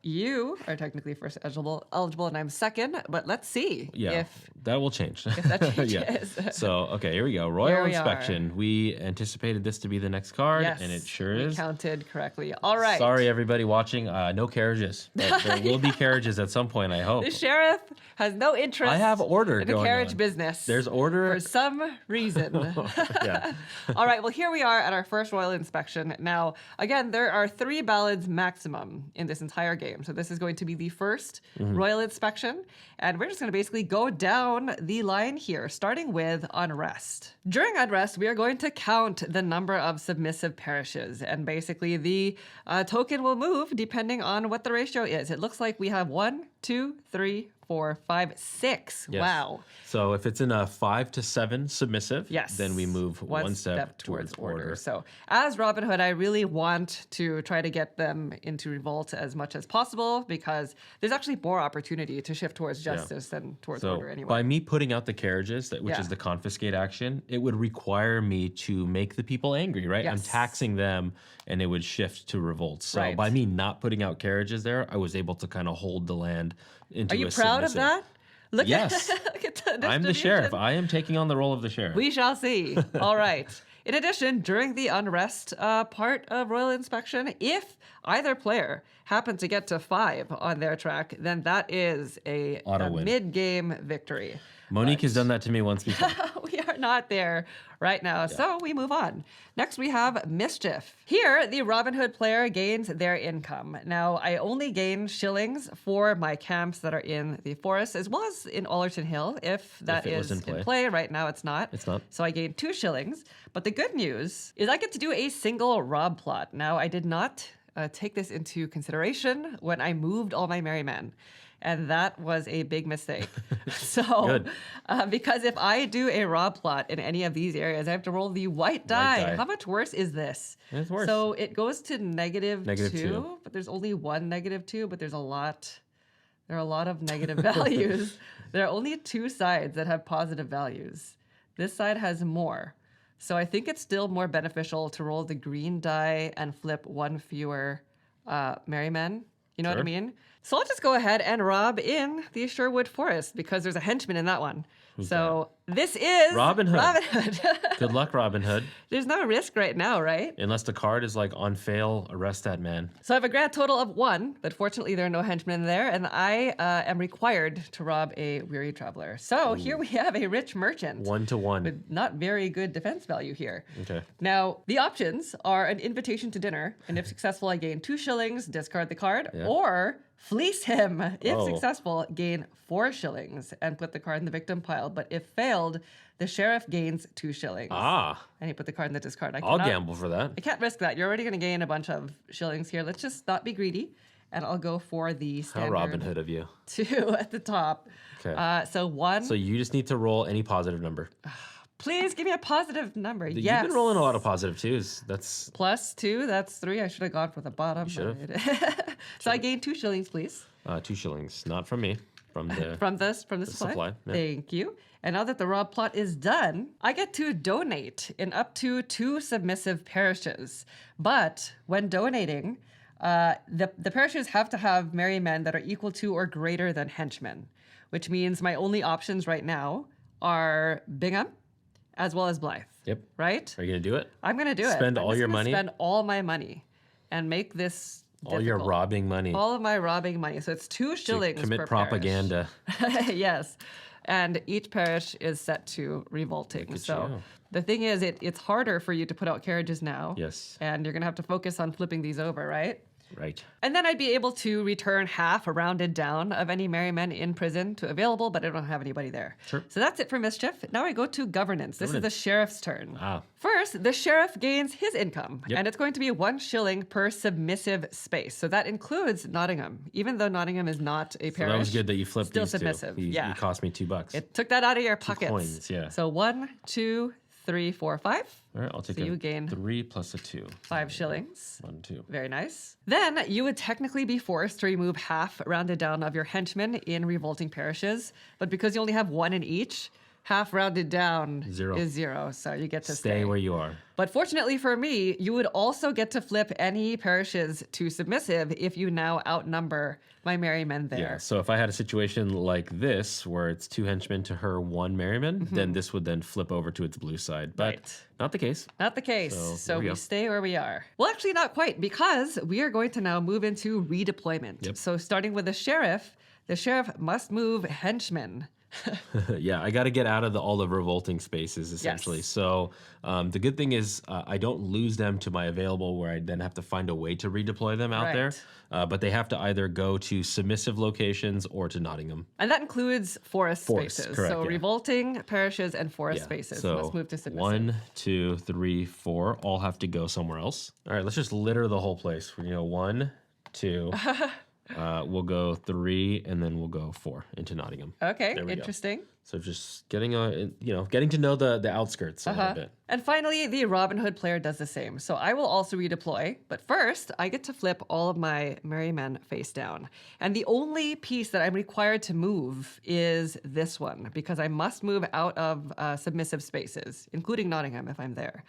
You are technically first eligible, and I'm second. But let's see if that will change. If that changes. So, okay, here we go. Royal Inspection. We anticipated this to be the next card, and it sure is. Counted correctly. All right. Sorry, everybody watching. No carriages. But there will be carriages at some point, I hope. The sheriff has no interest. I have order in the carriage business. There's order for some reason. All right. Well, here we are at our first Royal Inspection. Now, again, there are 3 ballads maximum in this entire game. So this is going to be the first Royal Inspection. And we're just going to basically go down the line here, starting with Unrest. During Unrest, we are going to count the number of submissive parishes. And basically, the token will move depending on what the ratio is. It looks like we have 1, 2, 3, 4, 5, 6. Yes. Wow. So if it's in a 5 to 7 submissive, then we move 1 step towards order. So as Robin Hood, I really want to try to get them into revolt as much as possible because there's actually more opportunity to shift towards justice than towards order anyway. By me putting out the carriages, which is the confiscate action, it would require me to make the people angry, right? Yes. I'm taxing them and it would shift to revolt. So by me not putting out carriages there, I was able to kind of hold the land into a Are you proud of that? Look yes. Look at the I'm the sheriff. I am taking on the role of the sheriff. We shall see. All right. In addition, during the unrest part of Royal Inspection, if either player happens to get to 5 on their track, then that is a win. mid-game victory. Monique has done that to me once before. We are not there right now, so we move on. Next, we have Mischief. Here, the Robinhood player gains their income. Now, I only gain shillings for my camps that are in the forest, as well as in Allerton Hill, if that is in play. Right now, it's not. It's not. So I gain 2 shillings. But the good news is I get to do a single rob plot. Now, I did not take this into consideration when I moved all my merry men. And that was a big mistake. So, because if I do a rob plot in any of these areas, I have to roll the white die. How much worse is this? It's worse. So it goes to negative two, but there's only one -2, but there's a lot. There are a lot of negative values. There are only 2 sides that have positive values. This side has more. So I think it's still more beneficial to roll the green die and flip 1 fewer merry men. You know what I mean? So I'll just go ahead and rob in the Sherwood Forest because there's a henchman in that one. This is Robinhood. Good luck, Robinhood. There's no risk right now, right? Unless the card is like on fail, arrest that man. So I have a grand total of 1, but fortunately there are no henchmen there, and I am required to rob a weary traveler. So here we have a rich merchant. 1-to-1. With not very good defense value here. Okay. Now, the options are an invitation to dinner, and if successful, I gain 2 shillings, discard the card, or fleece him. If successful, gain 4 shillings and put the card in the victim pile. But if failed, the sheriff gains 2 shillings. And you put the card in the discard. I'll gamble for that. I can't risk that. You're already going to gain a bunch of shillings here. Let's just not be greedy. And I'll go for the standard. How Robin Hood of you. 2 at the top. Okay. So 1. So you just need to roll any positive number. Please give me a positive number. Yes. You've been rolling a lot of positive 2s. That's +2. That's 3. I should have gone for the bottom. You should have. So I gained 2 shillings, please. 2 shillings, not from me. From the from the supply. Yeah. Thank you. And now that the rob plot is done, I get to donate in up to 2 submissive parishes. But when donating, the parishes have to have merry men that are equal to or greater than henchmen, which means my only options right now are Bingham as well as Blythe. Yep. Right? Are you going to do it? I'm going to do it. Spend all your money? Spend all my money and make this all your robbing money. All of my robbing money. So it's 2 shillings commit per propaganda. Yes. And each parish is set to revolting. So the thing is, it's harder for you to put out carriages now. Yes. And you're going to have to focus on flipping these over, right? Right. And then I'd be able to return half rounded down of any merry men in prison to available, but I don't have anybody there. Sure. So that's it for mischief. Now I go to governance. This is the sheriff's turn. Ah. First, the sheriff gains his income, and it's going to be 1 shilling per submissive space. So that includes Nottingham, even though Nottingham is not a parish. So that was good that you flipped still these submissive. Two. You cost me $2. It took that out of your pockets. Coins, yeah. So 1, 2, 3, 4, 5. All right, I'll take you gain 3 plus a 2. 5 shillings. 1, 2. Very nice. Then you would technically be forced to remove half rounded down of your henchmen in revolting parishes, but because you only have 1 in each, half rounded down is 0. So you get to stay where you are. But fortunately for me, you would also get to flip any parishes to submissive if you now outnumber my merry men there. Yeah, so if I had a situation like this, where it's 2 henchmen to her 1 merryman, then this would then flip over to its blue side. But not the case. Not the case. So we stay where we are. Well, actually not quite, because we are going to now move into redeployment. Yep. So starting with the sheriff must move henchmen. Yeah, I got to get out of all the revolting spaces, essentially. Yes. So the good thing is I don't lose them to my available, where I then have to find a way to redeploy them out there. But they have to either go to submissive locations or to Nottingham. And that includes forest spaces. Correct, so revolting parishes and forest spaces so must move to submissive. 1, 2, 3, 4 all have to go somewhere else. All right, let's just litter the whole place. We're going to go 1, 2... we'll go 3, and then we'll go 4 into Nottingham. Okay, interesting. Go. So just getting to know the outskirts a little bit. And finally, the Robinhood player does the same. So I will also redeploy, but first I get to flip all of my merry men face down. And the only piece that I'm required to move is this one, because I must move out of submissive spaces, including Nottingham if I'm there.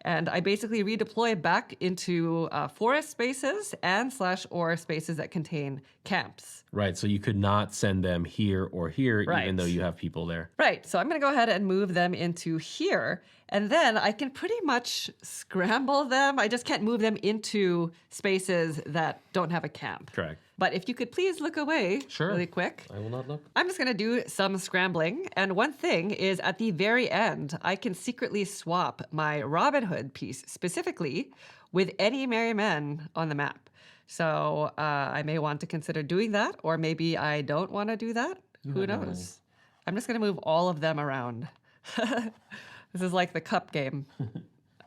And I basically redeploy back into forest spaces and /or spaces that contain camps. Right. So you could not send them here or here, Right. even though you have people there. Right. So I'm going to go ahead and move them into here. And then I can pretty much scramble them. I just can't move them into spaces that don't have a camp. Correct. But if you could please look away really quick. I will not look. I'm just going to do some scrambling. And one thing is at the very end, I can secretly swap my Robinhood piece specifically with any merry men on the map. So I may want to consider doing that, or maybe I don't want to do that. Who knows? I'm just going to move all of them around. This is like the cup game.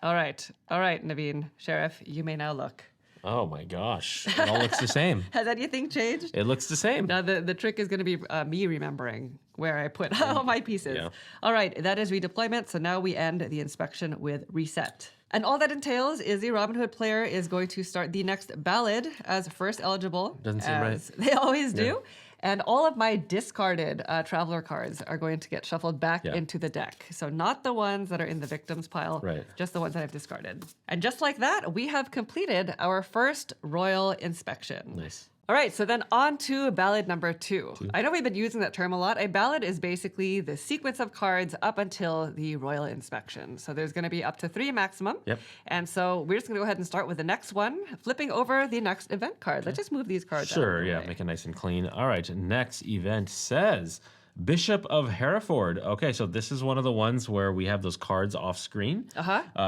All right, Naveen, Sheriff, you may now look. Oh my gosh. It all looks the same. Has anything changed? It looks the same. Now, the trick is going to be me remembering where I put all my pieces. Yeah. All right, that is redeployment. So now we end the inspection with reset. And all that entails is the Robinhood player is going to start the next ballad as first eligible. Doesn't seem right. They always do. And all of my discarded traveler cards are going to get shuffled back into the deck. So not the ones that are in the victims pile, just the ones that I've discarded. And just like that, we have completed our first royal inspection. Nice. All right, so then on to ballad number 2. I know we've been using that term a lot. A ballad is basically the sequence of cards up until the royal inspection. So there's going to be up to 3 maximum. Yep. And so we're just going to go ahead and start with the next one, flipping over the next event card. Let's just move these cards out. Sure, yeah, make it nice and clean. All right, next event says Bishop of Hereford. Okay, so this is one of the ones where we have those cards off screen.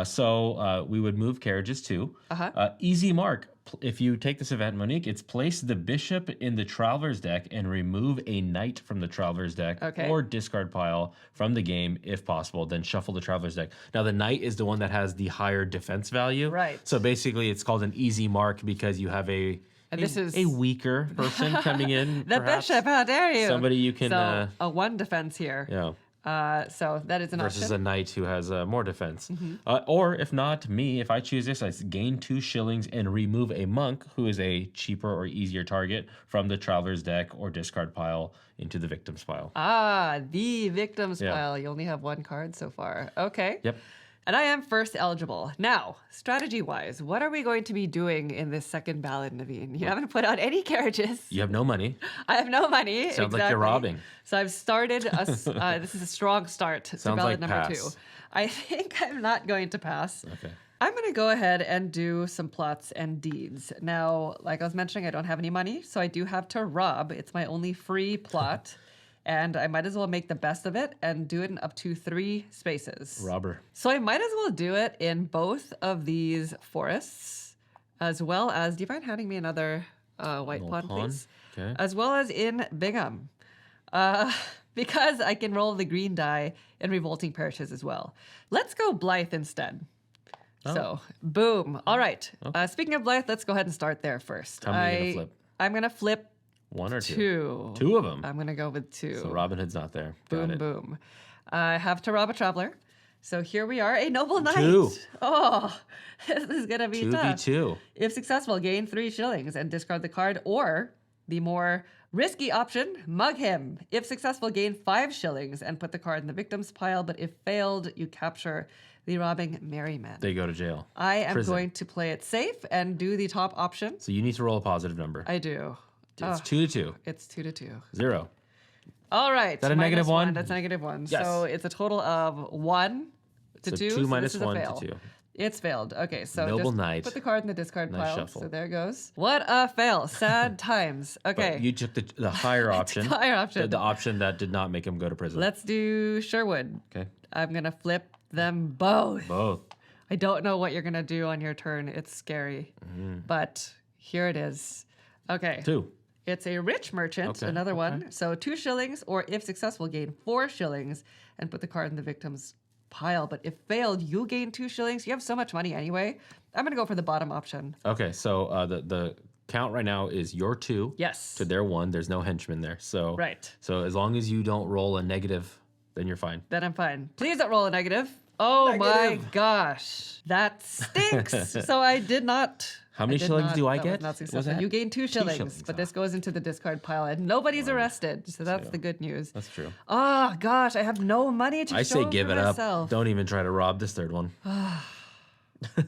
So we would move carriages too. Easy mark. If you take this event, Monique, it's place the bishop in the traveler's deck and remove a knight from the traveler's deck or discard pile from the game if possible. Then shuffle the traveler's deck. Now, the knight is the one that has the higher defense value. Right. So basically, it's called an easy mark because you have a weaker person coming in. The bishop, how dare you? Somebody you can... So a 1 defense here. Yeah. So that is an versus option. a knight who has more defense. Or if not, if I choose this, I gain 2 shillings and remove a monk who is a cheaper or easier target from the traveler's deck or discard pile into the victim's pile. The victim's pile. You only have 1 card so far. Okay. Yep. And I am first eligible. Now, strategy-wise, what are we going to be doing in this second ballad, Naveen? You haven't put out any carriages. You have no money. I have no money. Sounds like you're robbing. So I've started, this is a strong start to ballad like number pass. 2. I think I'm not going to pass. Okay. I'm going to go ahead and do some plots and deeds. Now, like I was mentioning, I don't have any money, so I do have to rob. It's my only free plot. And I might as well make the best of it and do it in up to 3 spaces. Robber. So I might as well do it in both of these forests, as well as, do you mind handing me another white pawn, please? Okay. As well as in Bingham. Because I can roll the green die in revolting parishes as well. Let's go Blythe instead. So, boom. All right. Speaking of Blythe, let's go ahead and start there first. How many are you gonna flip? I'm going to flip 1 or 2? 2. 2 of them. I'm going to go with 2. So Robin Hood's not there. Boom, Got it. boom. I have to rob a traveler. So here we are, a noble knight. 2. Oh, this is going to be tough. 2v2. If successful, gain 3 shillings and discard the card, or the more risky option, mug him. If successful, gain 5 shillings and put the card in the victim's pile, but if failed, you capture the robbing merryman. They go to jail. I am going to play it safe and do the top option. So you need to roll a positive number. I do. It's 2 to 2. It's 2 to 2. 0. All right. Is that a negative -1? 1? That's a -1. Yes. So it's a total of 1 to 2. 2 minus this is 1 a fail. to 2. It's failed. Okay, so Noble just knight. put the card in the discard Nice pile. shuffle. So there goes. What a fail. Sad times. Okay. But you took the higher option. The higher option. The option that did not make him go to prison. Let's do Sherwood. Okay. I'm going to flip them both. Both. I don't know what you're going to do on your turn. It's scary. But here it is. Okay. 2. It's a rich merchant, Okay, another one. So 2 shillings, or if successful, gain 4 shillings and put the card in the victim's pile. But if failed, you gain 2 shillings. You have so much money anyway. I'm going to go for the bottom option. Okay, so the count right now is your 2 Yes. to their 1. There's no henchman there. So Right. So as long as you don't roll a negative, then you're fine. Then I'm fine. Please don't roll a negative. Oh my gosh. That stinks. So I did not. How many shillings do I that get? Was not Was successful. that? You gain 2 shillings, shillings, but this goes into the discard pile and nobody's arrested. So that's the good news. That's true. Oh gosh, I have no money to I show say give for it up. myself. Don't even try to rob this third one.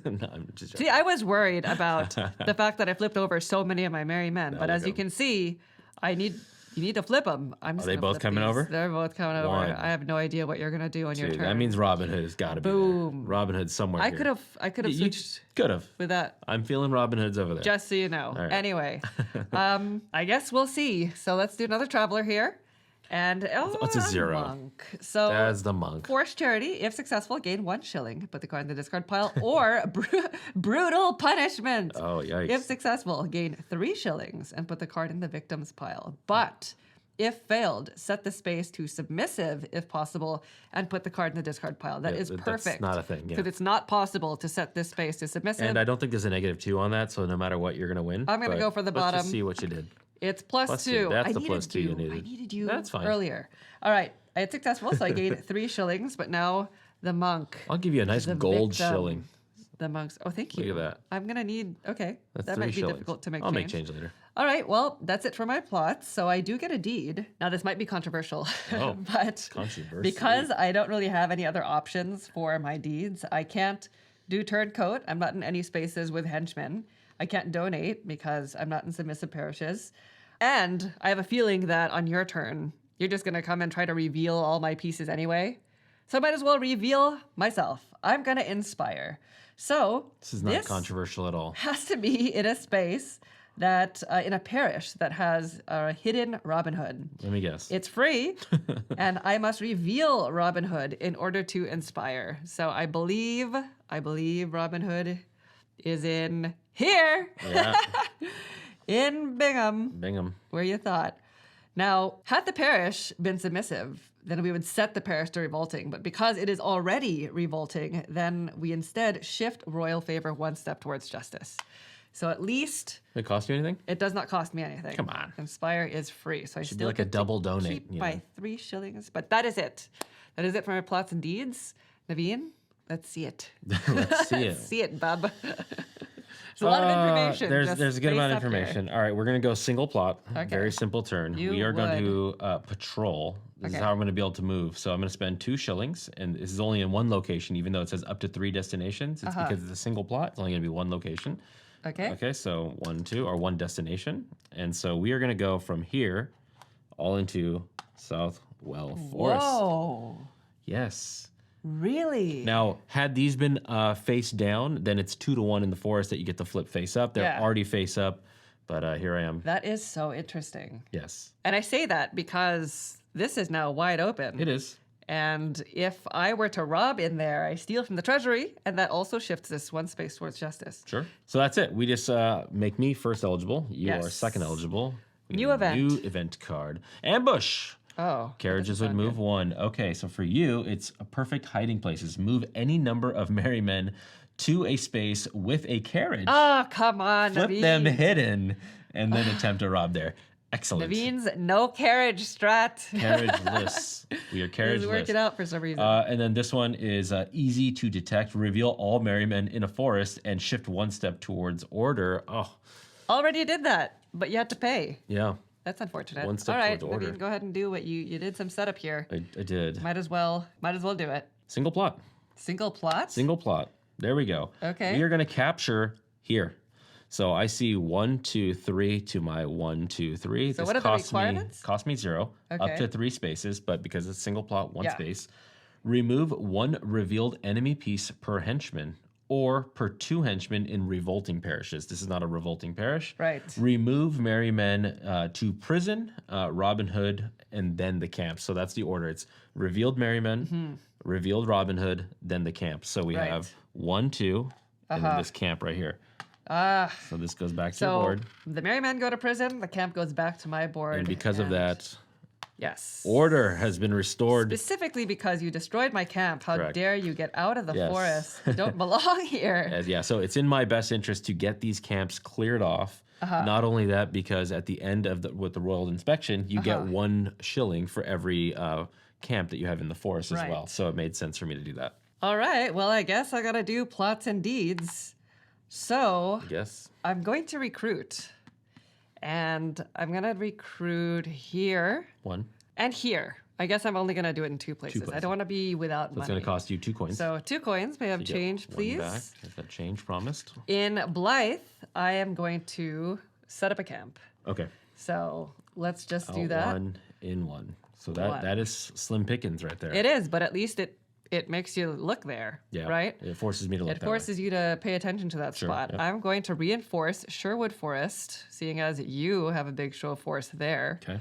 No, I'm just joking. See, I was worried about the fact that I flipped over so many of my merry men, but as you can see, You need to flip them. I'm just Are they gonna both flip coming these. over? They're both coming over. One. I have no idea what you're gonna do on your Dude, turn. that means Robinhood has got to be Boom. there. Robinhood's somewhere I here. could have You switched could have. with that. I'm feeling Robinhood's over there. Just so you know. right. Anyway, I guess we'll see. So let's do another traveler here. And What's a zero? Monk. So That's the monk. forced charity, if successful, gain 1 shilling. Put the card in the discard pile. Or brutal punishment. Oh, yikes. If successful, gain 3 shillings and put the card in the victim's pile. But if failed, set the space to submissive if possible and put the card in the discard pile. That is perfect. That's not a thing. Yeah. Because it's not possible to set this space to submissive. And I don't think there's a -2 on that, so no matter what, you're going to win. I'm gonna But go for the Let's bottom. just see what you did. It's plus Plus 2. two. That's I the needed plus 2 you needed. I needed you That's fine. earlier. All right. It's successful, so I gained 3 shillings, but now the monk. I'll give you a nice the gold victim, shilling. The monks. Oh, thank you. Look at that. I'm going to need. Okay. That's that 3 might be shillings. difficult to make I'll change. make change later. All right. Well, that's it for my plots. So I do get a deed. Now, this might be controversial, Oh, but controversial. because I don't really have any other options for my deeds, I can't do turncoat. I'm not in any spaces with henchmen. I can't donate because I'm not in submissive parishes. And I have a feeling that on your turn, you're just going to come and try to reveal all my pieces anyway. So I might as well reveal myself. I'm going to inspire. So This is not controversial at all. has to be in a space that, in a parish that has a hidden Robin Hood. Let me guess. It's free, and I must reveal Robin Hood in order to inspire. So I believe Robin Hood is in here. Yeah. In Bingham, Bingham. where you thought. Now, had the parish been submissive, then we would set the parish to revolting. But because it is already revolting, then we instead shift royal favor 1 step towards justice. So at least Did it cost you anything? it does not cost me anything. Come on. Inspire is free. So I Should be still like a get to double donate. keep my 3 shillings. But that is it. That is it for my plots and deeds. Naveen, let's see it. Let's see it. Let's see it, bub. It's a lot of information. There's a good amount of face up here. information. All right, we're going to go single plot. Okay. Very simple turn. You we are going would. to patrol. This is Okay. how I'm going to be able to move. So I'm going to spend 2 shillings, and this is only in 1 location, even though it says up to 3 destinations. It's because it's a single plot. It's only going to be 1 location. Okay. Okay, so 1, 2, or 1 destination. And so we are going to go from here all into Southwell Forest. Whoa. Yes. Really? Now, had these been face down, then it's 2 to 1 in the forest that you get to flip face up. They're Yeah. already face up, but here I am. That is so interesting. Yes, And I say that because this is now wide open. it is. And if I were to rob in there, I steal from the treasury, and that also shifts this 1 space towards justice. Sure. So that's it. We just make me first eligible. You Yes. are second eligible. We New get a event. New event card. Ambush. Oh. Carriages would move 1. Okay, so for you, it's a perfect hiding places. Move any number of merry men to a space with a carriage. Oh, come on, Flip Naveen. them hidden, and then attempt to rob there. Excellent. Naveen's no carriage strat. Carriageless. We are He's carriageless. working out for some reason. And then this one is easy to detect. Reveal all merry men in a forest and shift 1 step towards order. Oh, Already did that, but you had to pay. yeah, That's unfortunate. 1 step All right, towards order. Naveen, go ahead and do what you did some setup here. I did. Might as well do it. Single plot. Single plot? Single plot. There we go. Okay. We are going to capture here. So I see 1, 2, 3 to my 1, 2, 3. So This what are the costs requirements? Cost me 0. Up Okay. to 3 spaces, but because it's single plot, 1 Yeah. space. Remove 1 revealed enemy piece per henchman, or per 2 henchmen in revolting parishes. This is not a revolting parish. Right. Remove merry men to prison, Robin Hood, and then the camp. So that's the order. It's revealed merry men, revealed Robin Hood, then the camp. So we Right. have 1, 2, and then this camp right here. So this goes back to your So board. the merry men go to prison, the camp goes back to my board. And because of that, yes. order has been restored. Specifically because you destroyed my camp. How Correct. dare you get out of the Yes. forest? You don't belong here. Yeah, so it's in my best interest to get these camps cleared off. Not only that, because at the end of with the royal inspection, you get 1 shilling for every camp that you have in the forest as Right. well. So it made sense for me to do that. All right. Well, I guess I got to do plots and deeds. So Yes. I'm going to recruit. And I'm going to recruit here 1. and here. I guess I'm only going to do it in 2 places. I places. don't want to be without It's money. going to cost you 2 coins. So 2 coins. May I have You get change, 1 please? back. There's that change promised. In Blythe, I am going to set up a camp. Okay. So let's just Out do that. 1 in 1. So that is slim pickings right there. It is, but at least it makes you look there, Yeah. right? It forces me to look It that way. forces you to pay attention to that spot. yep. I'm going to reinforce Sherwood Forest, seeing as you have a big show of force there. Okay.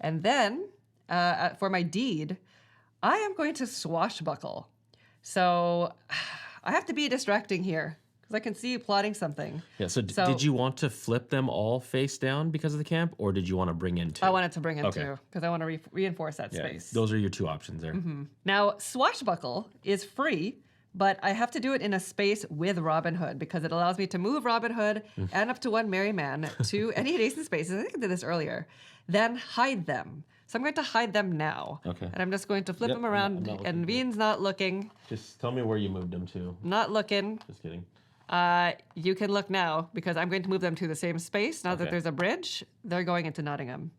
And then for my deed, I am going to swashbuckle. So I have to be distracting here because I can see you plotting something. Yeah. So, did you want to flip them all face down because of the camp, or did you want to bring in 2? I wanted to bring in Okay. 2 because I want to reinforce that Yeah, space. those are your 2 options there. Now, swashbuckle is free, but I have to do it in a space with Robinhood because it allows me to move Robinhood and up to 1 merry man to any adjacent spaces. I think I did this earlier. Then hide them. So I'm going to hide them now. Okay. And I'm just going to flip Yep, them I'm around, not looking and for it. Bean's not looking. Just tell me where you moved them to. Not looking. Just kidding. You can look now because I'm going to move them to the same space. Now that Okay. there's a bridge, they're going into Nottingham.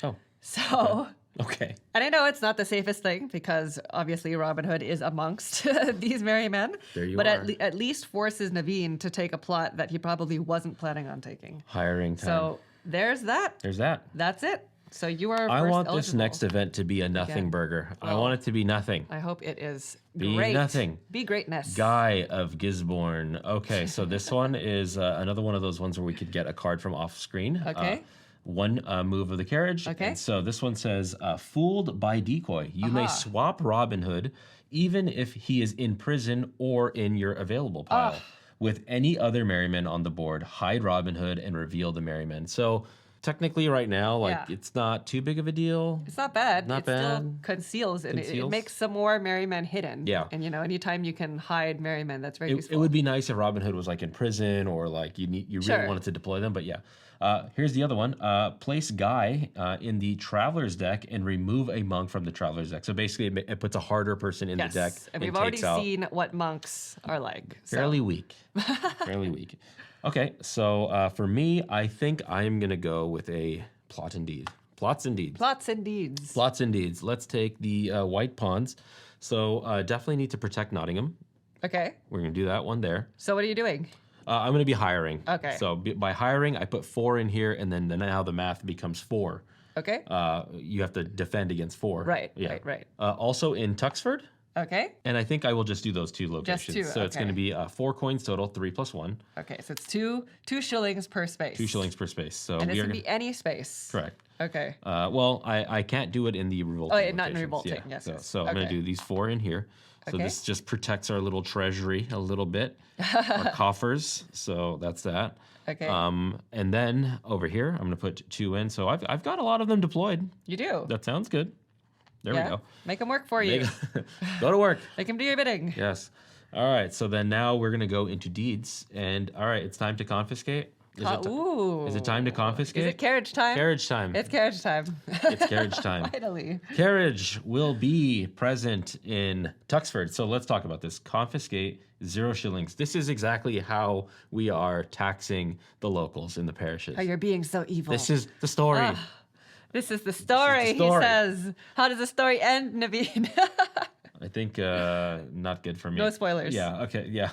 Oh. So, Okay. and I know it's not the safest thing because obviously Robin Hood is amongst these merry men. There you but are. at least forces Naveen to take a plot that he probably wasn't planning on taking. Hiring time. So there's that. There's that. That's it. So you are. I first want this eligible. next event to be a nothing Again. burger. I Well, want it to be nothing. I hope it is Be great. nothing. Be greatness. Guy of Gisborne. Okay, so this one is another one of those ones where we could get a card from off screen. Okay. One move of the carriage. Okay. And so this one says, fooled by decoy. You may swap Robin Hood even if he is in prison or in your available pile. With any other merryman on the board, hide Robin Hood and reveal the merryman. So technically right now, Yeah. it's not too big of a deal. It's not bad. Not it still bad. conceals, and it Conceals. makes some more merry men hidden. Yeah. And anytime you can hide merry men, that's very It useful. would be nice if Robin Hood was in prison or you really Sure. wanted to deploy them. But yeah, here's the other one. Place Guy in the Traveler's deck and remove a monk from the Traveler's deck. So basically, it puts a harder person in Yes. the deck And we've already takes out seen what monks are like. So. fairly weak. Fairly weak. Okay, so for me, I think I'm gonna go with a plot and deed. Plots and deeds. Plots and deeds. Plots and deeds. Let's take the white pawns. So definitely need to protect Nottingham. Okay. We're gonna do that one there. So what are you doing? I'm going to be hiring. Okay. So by hiring, I put 4 in here, and then now the math becomes 4. Okay. You have to defend against 4. Right, Yeah. right. Also in Tuxford, Okay. and I think I will just do those 2 locations. 2, So it's going to okay. be 4 coins total, 3 plus 1, Okay. So it's two shillings per space. 2 shillings per space. So And we this are can be any space. correct. Okay. Well, I can't do it in the revolting. Oh, yeah, not in locations. revolting, Yeah. yes, So, yes. so I'm going Okay. to do these 4 in here. So Okay. this just protects our little treasury a little bit, our coffers. So that's that. Okay. And then over here, I'm going to put 2 in. So I've got a lot of them deployed. You do. That sounds good. There we go. Make them work for you. Go to work. Make them do your bidding. Yes. All right. So then now we're going to go into deeds. And all right, it's time to confiscate. Is it time to confiscate? Is it carriage time? Carriage time. It's carriage time. It's carriage time. Finally. Carriage will be present in Tuxford. So let's talk about this. Confiscate 0 shillings. This is exactly how we are taxing the locals in the parishes. Oh, you're being so evil. This is the story. This is the story, story. he says. How does the story end, Naveen? I think not good for me. No spoilers. Yeah, okay, yeah.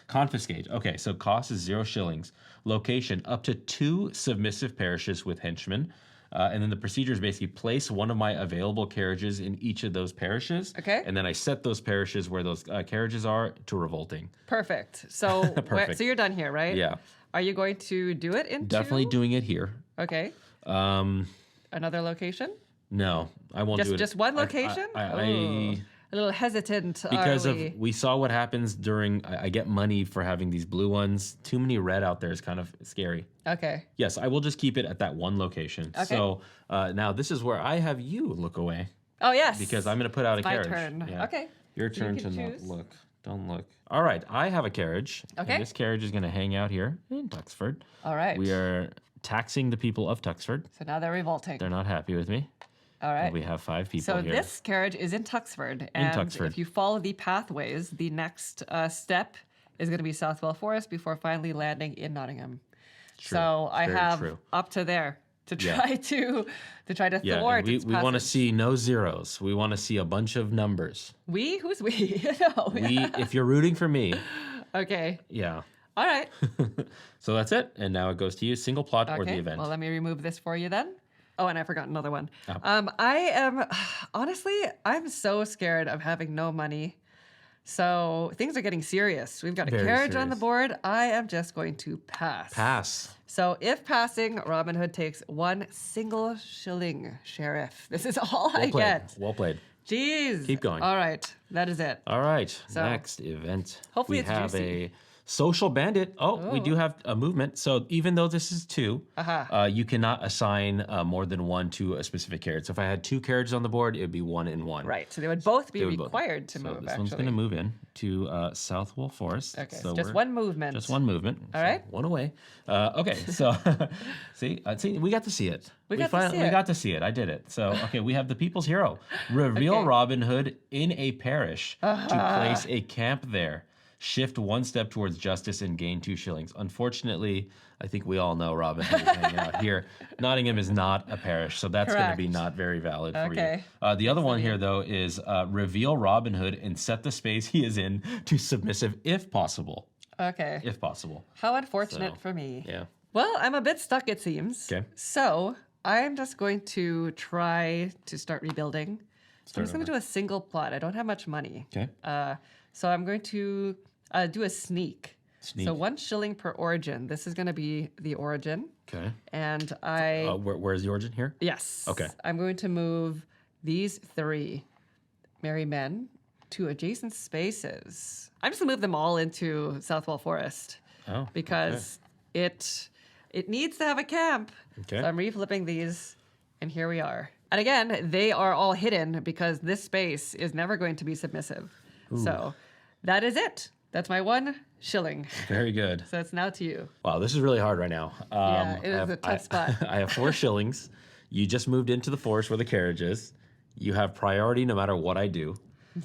Confiscate. Okay, so cost is 0 shillings. Location, up to 2 submissive parishes with henchmen. And then the procedure is basically place one of my available carriages in each of those parishes. Okay. And then I set those parishes where those carriages are to revolting. Perfect. So, Perfect. so you're done here, right? Yeah. Are you going to do it in Definitely doing it here. Okay. Another location? No, I won't do it. Just one location? I A little hesitant. because are of we? we saw what happens during I get money for having these blue ones. Too many red out there is kind of scary. Okay. Yes, I will just keep it at that one location. Okay. So now this is where I have you look away Oh yes. because I'm going to put out a my carriage. turn. Yeah. Okay. Your So you turn to can not choose. look. Don't look. All right, I have a carriage. Okay. And this carriage is going to hang out here in Tuxford. All right. We are taxing the people of Tuxford. So now they're revolting. They're not happy with me. All right. We have 5 people So here. this carriage is in Tuxford, and Tuxford. if you follow the pathways, the next step is going to be Southwell Forest before finally landing in Nottingham. True. So I Very have true. up to there to Yeah. try to Yeah, thwart and we its want to passage. see no zeros. We want to see a bunch of numbers. We? Who's we? No. If you're rooting for me, Okay. yeah. All right. So that's it. And now it goes to you. Single plot or the Okay. event. Well, let me remove this for you then. Oh, and I forgot another one. Oh. I am, honestly, I'm so scared of having no money. So things are getting serious. We've got a Very carriage on the serious. board. I am just going to pass. Pass. So if passing, Robinhood takes 1 single shilling, Sheriff. This is all I Played. get. Well played. Jeez. Keep going. All right. That is it. All right. So, Next event. hopefully we it's have juicy. a social bandit. Oh, we do have a movement. So even though this is 2, you cannot assign more than 1 to a specific carriage. So if I had 2 carriages on the board, it would be 1 and 1. Right. So they would both be They would both. required to So move, this actually. one's going to move in to Southwell Forest. Okay. So So just we're- one movement. Just one movement. All right. 1 away. Okay. So see, we got to see it. We got to see We it. got to see it. I did it. So, okay, we have the People's Hero. Reveal Okay. Robin Hood in a parish to place a camp there. Shift 1 step towards justice and gain 2 shillings. Unfortunately, I think we all know Robin Hood is hanging out here. Nottingham is not a parish, so that's going to be Correct. not very valid for Okay. you. The other one here, though, is reveal Robin Hood and set the space he is in to submissive if possible. Okay. If possible. How unfortunate So, for me. Yeah. Well, I'm a bit stuck, it seems. Okay. So I'm just going to try to start rebuilding. I'm just going to do a single plot. I don't have much money. Okay. So I'm going to do a sneak. Sneak. So 1 shilling per origin. This is going to be the origin. Okay. And I, Where's the origin here? yes. Okay. I'm going to move these 3 merry men to adjacent spaces. I'm just going to move them all into Southwell Forest Oh. because it needs to have a camp. Okay. So I'm reflipping these, and here we are. And again, they are all hidden because this space is never going to be submissive. So that is it. That's my 1 shilling. Very good. So it's now to you. Wow, this is really hard right now. Yeah, it I is have- a tough spot. I have 4 shillings. You just moved into the forest where the carriage is. You have priority no matter what I do.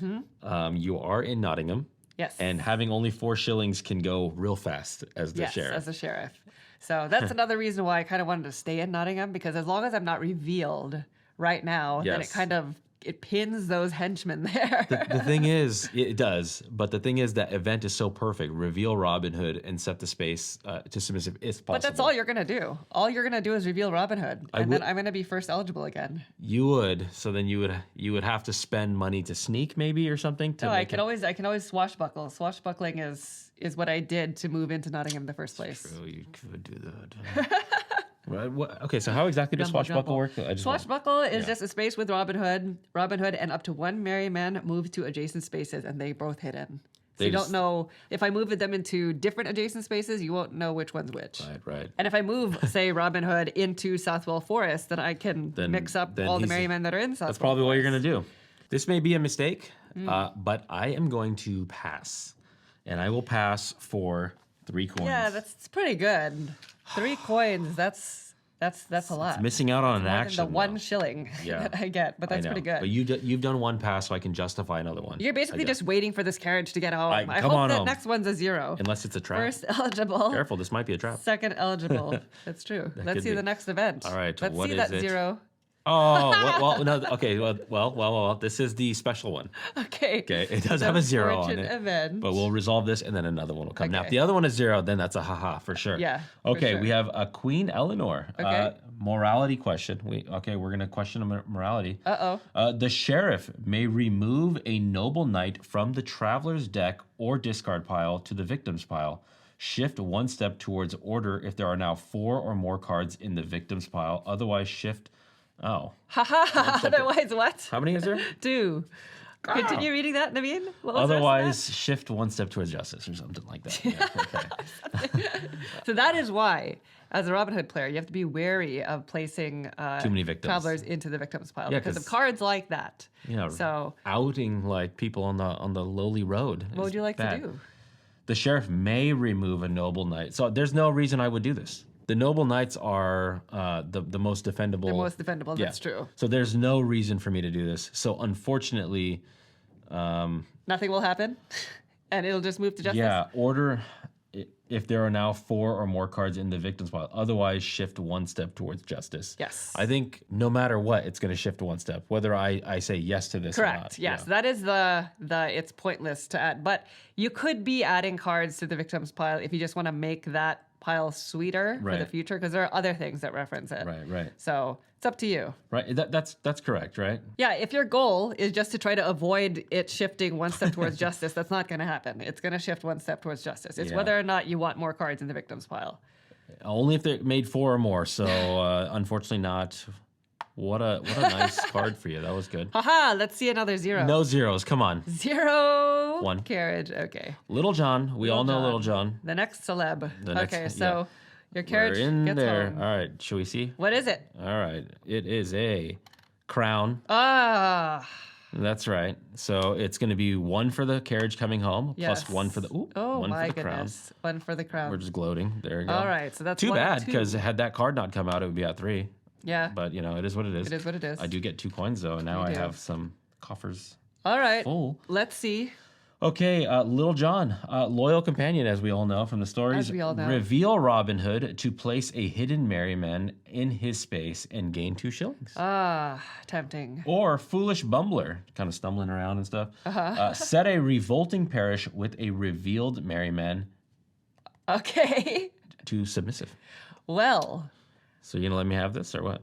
You are in Nottingham. Yes. And having only 4 shillings can go real fast as the yes, sheriff. as a sheriff. So that's another reason why I kind of wanted to stay in Nottingham, because as long as I'm not revealed right now, then it Yes. kind of it pins those henchmen there. The thing is, it does, but the thing is that event is so perfect. Reveal Robin Hood and set the space to submissive if possible. But that's all you're gonna do. All you're gonna do is reveal Robin Hood, and then I'm gonna be first eligible again. You would. So then you would have to spend money to sneak maybe or something to No, I make can always swashbuckle. Swashbuckling is what I did to move into Nottingham in the first place. Oh, you could do that. Right, okay, so how exactly does Jumble, swashbuckle jumble. work? I just want- Swashbuckle is just a space with Robin Hood, and up to 1 merry man move to adjacent spaces, and they both hidden. So They you just- don't know if I move them into different adjacent spaces, you won't know which one's which. Right. And if I move, say, Robin Hood into Southwell Forest, then I can mix up then all the he's- merry men that are in Southwell. That's probably what you're going to do. This may be a mistake, Mm. but I am going to pass. And I will pass for 3 coins. Yeah, that's pretty good. 3 coins. That's a lot. Missing out on an More than action. the 1 though. shilling Yeah. that I get, but I that's know. pretty good. But you've done 1 pass, so I can justify another one. You're basically I guess. just waiting for this carriage to get home. I come hope on that home. next one's a 0. Unless it's a trap. First eligible. Careful, this might be a trap. Second eligible. That's true. Let's could see be. the next event. All right, Let's what see is that it? 0. Oh, well, no, okay, well, this is the special one. Okay. Okay, it does The have a 0 on fortune it. event. But we'll resolve this, and then another one will come. Now, if Okay. the other one is 0, then that's a haha for sure. Yeah, for Okay, sure. we have a Queen Eleanor. Okay. Morality question. We're gonna question morality. Uh-oh. The sheriff may remove a noble knight from the traveler's deck or discard pile to the victim's pile. Shift 1 step towards order if there are now 4 or more cards in the victim's pile. Otherwise, shift. Oh, Haha. Otherwise, what? how many is there? 2. Continue reading that, Naveen. What was the rest of Otherwise, shift 1 step towards justice or something like that. Yeah, okay. that? So that is why, as a Robin Hood player, you have to be wary of placing Too many victims. travelers into the victim's pile Yeah, because of 'cause- cards like that. Yeah. So outing like people on the lowly road. what would you like to do? The sheriff may remove a noble knight. So there's no reason I would do this. The noble knights are the most defendable. They're most defendable. Yeah. That's true. So there's no reason for me to do this. So unfortunately, Nothing will happen, and it'll just move to justice. yeah, order if there are now 4 or more cards in the victim's pile. Otherwise, shift 1 step towards justice. Yes. I think no matter what, it's going to shift 1 step, whether I say yes to this or not. Correct. Yes, Yeah. that is the it's pointless to add, but you could be adding cards to the victim's pile if you just want to make that pile sweeter for the Right. future because there are other things that reference it. Right. So it's up to you. Right. That's correct, right? Yeah, if your goal is just to try to avoid it shifting one step towards justice, that's not going to happen. It's going to shift one step towards justice. It's Yeah. whether or not you want more cards in the victim's pile. Only if they're made 4 or more. So unfortunately not. What a nice card for you. That was good. Haha, let's see another 0. No zeros. Come on. 0. 1. Carriage. Okay. Little John. We all know Little John. The next celeb. The next- okay, yeah. so your carriage We're in gets there. home. All right. Shall we see? What is it? All right. It is a crown. Ah, That's right. So it's going to be 1 for the carriage coming home, yes. plus 1 for the Oh 1 my for the crown. goodness. 1 for the crown. We're just gloating. There you go. All right, so that's Too 1, bad 2. because had that card not come out, it would be at 3. Yeah, But it is what it is. it is what it is. I do get 2 coins though, and now You I do. have some coffers All right, full. let's see. Okay, Little John, loyal companion, as we all know from the stories. As we all know. Reveal Robinhood to place a hidden merryman in his space and gain 2 shillings. Ah, tempting. Or foolish bumbler, kind of stumbling around and stuff. Set a revolting parish with a revealed merryman Okay. to submissive. Well, So you gonna let me have this or what?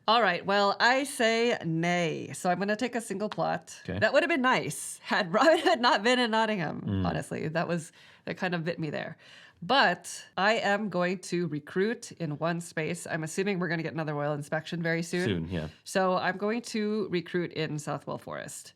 all right. Well, I say nay. So I'm going to take a single plot. Okay. That would have been nice had Robin Hood not been in Nottingham, honestly. That kind of bit me there. But I am going to recruit in 1 space. I'm assuming we're going to get another royal inspection very soon. Soon, yeah. So I'm going to recruit in Southwell Forest.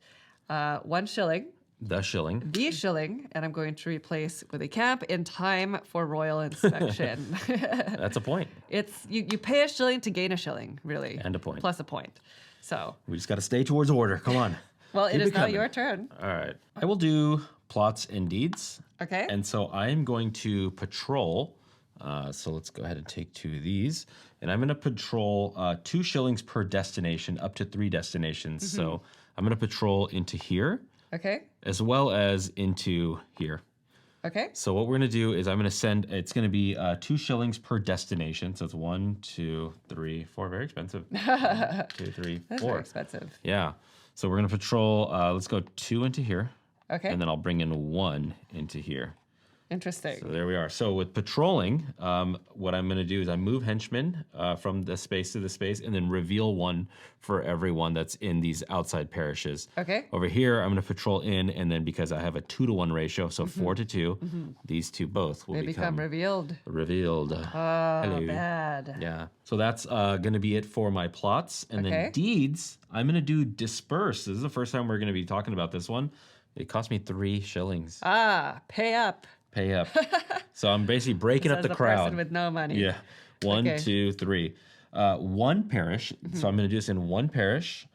1 shilling. The shilling. The shilling, and I'm going to replace with a camp in time for royal inspection. That's a point. It's you pay a shilling to gain a shilling, really. And a point. Plus a point. So, We just got to stay towards order. Come on. well, it Keep is it now coming. your turn. All right. I will do plots and deeds. Okay. And so I am going to patrol. So let's go ahead and take 2 of these. And I'm going to patrol 2 shillings per destination, up to 3 destinations. So I'm going to patrol into here Okay. as well as into here. Okay. So what we're going to do is I'm going to send, it's going to be 2 shillings per destination. So it's 1, 2, 3, 4. Very expensive. 1, 2, 3, That's 4. very expensive. Yeah. So we're going to patrol, let's go 2 into here. Okay. And then I'll bring in 1 into here. Interesting. So there we are. So with patrolling, what I'm going to do is I move henchmen from the space to the space and then reveal 1 for everyone that's in these outside parishes. Okay. Over here, I'm going to patrol in, and then because I have a 2-to-1 ratio, so 4 to 2, these 2 both will They become revealed. revealed. Oh, Hello. bad. Yeah. So that's going to be it for my plots. And Okay. then deeds, I'm going to do disperse. This is the first time we're going to be talking about this one. It cost me 3 shillings. Ah, pay up. Pay up. So I'm basically breaking up Says the the crowd. person with no money. Yeah. 1, Okay. 2, 3. 1 parish. So I'm going to do this in 1 parish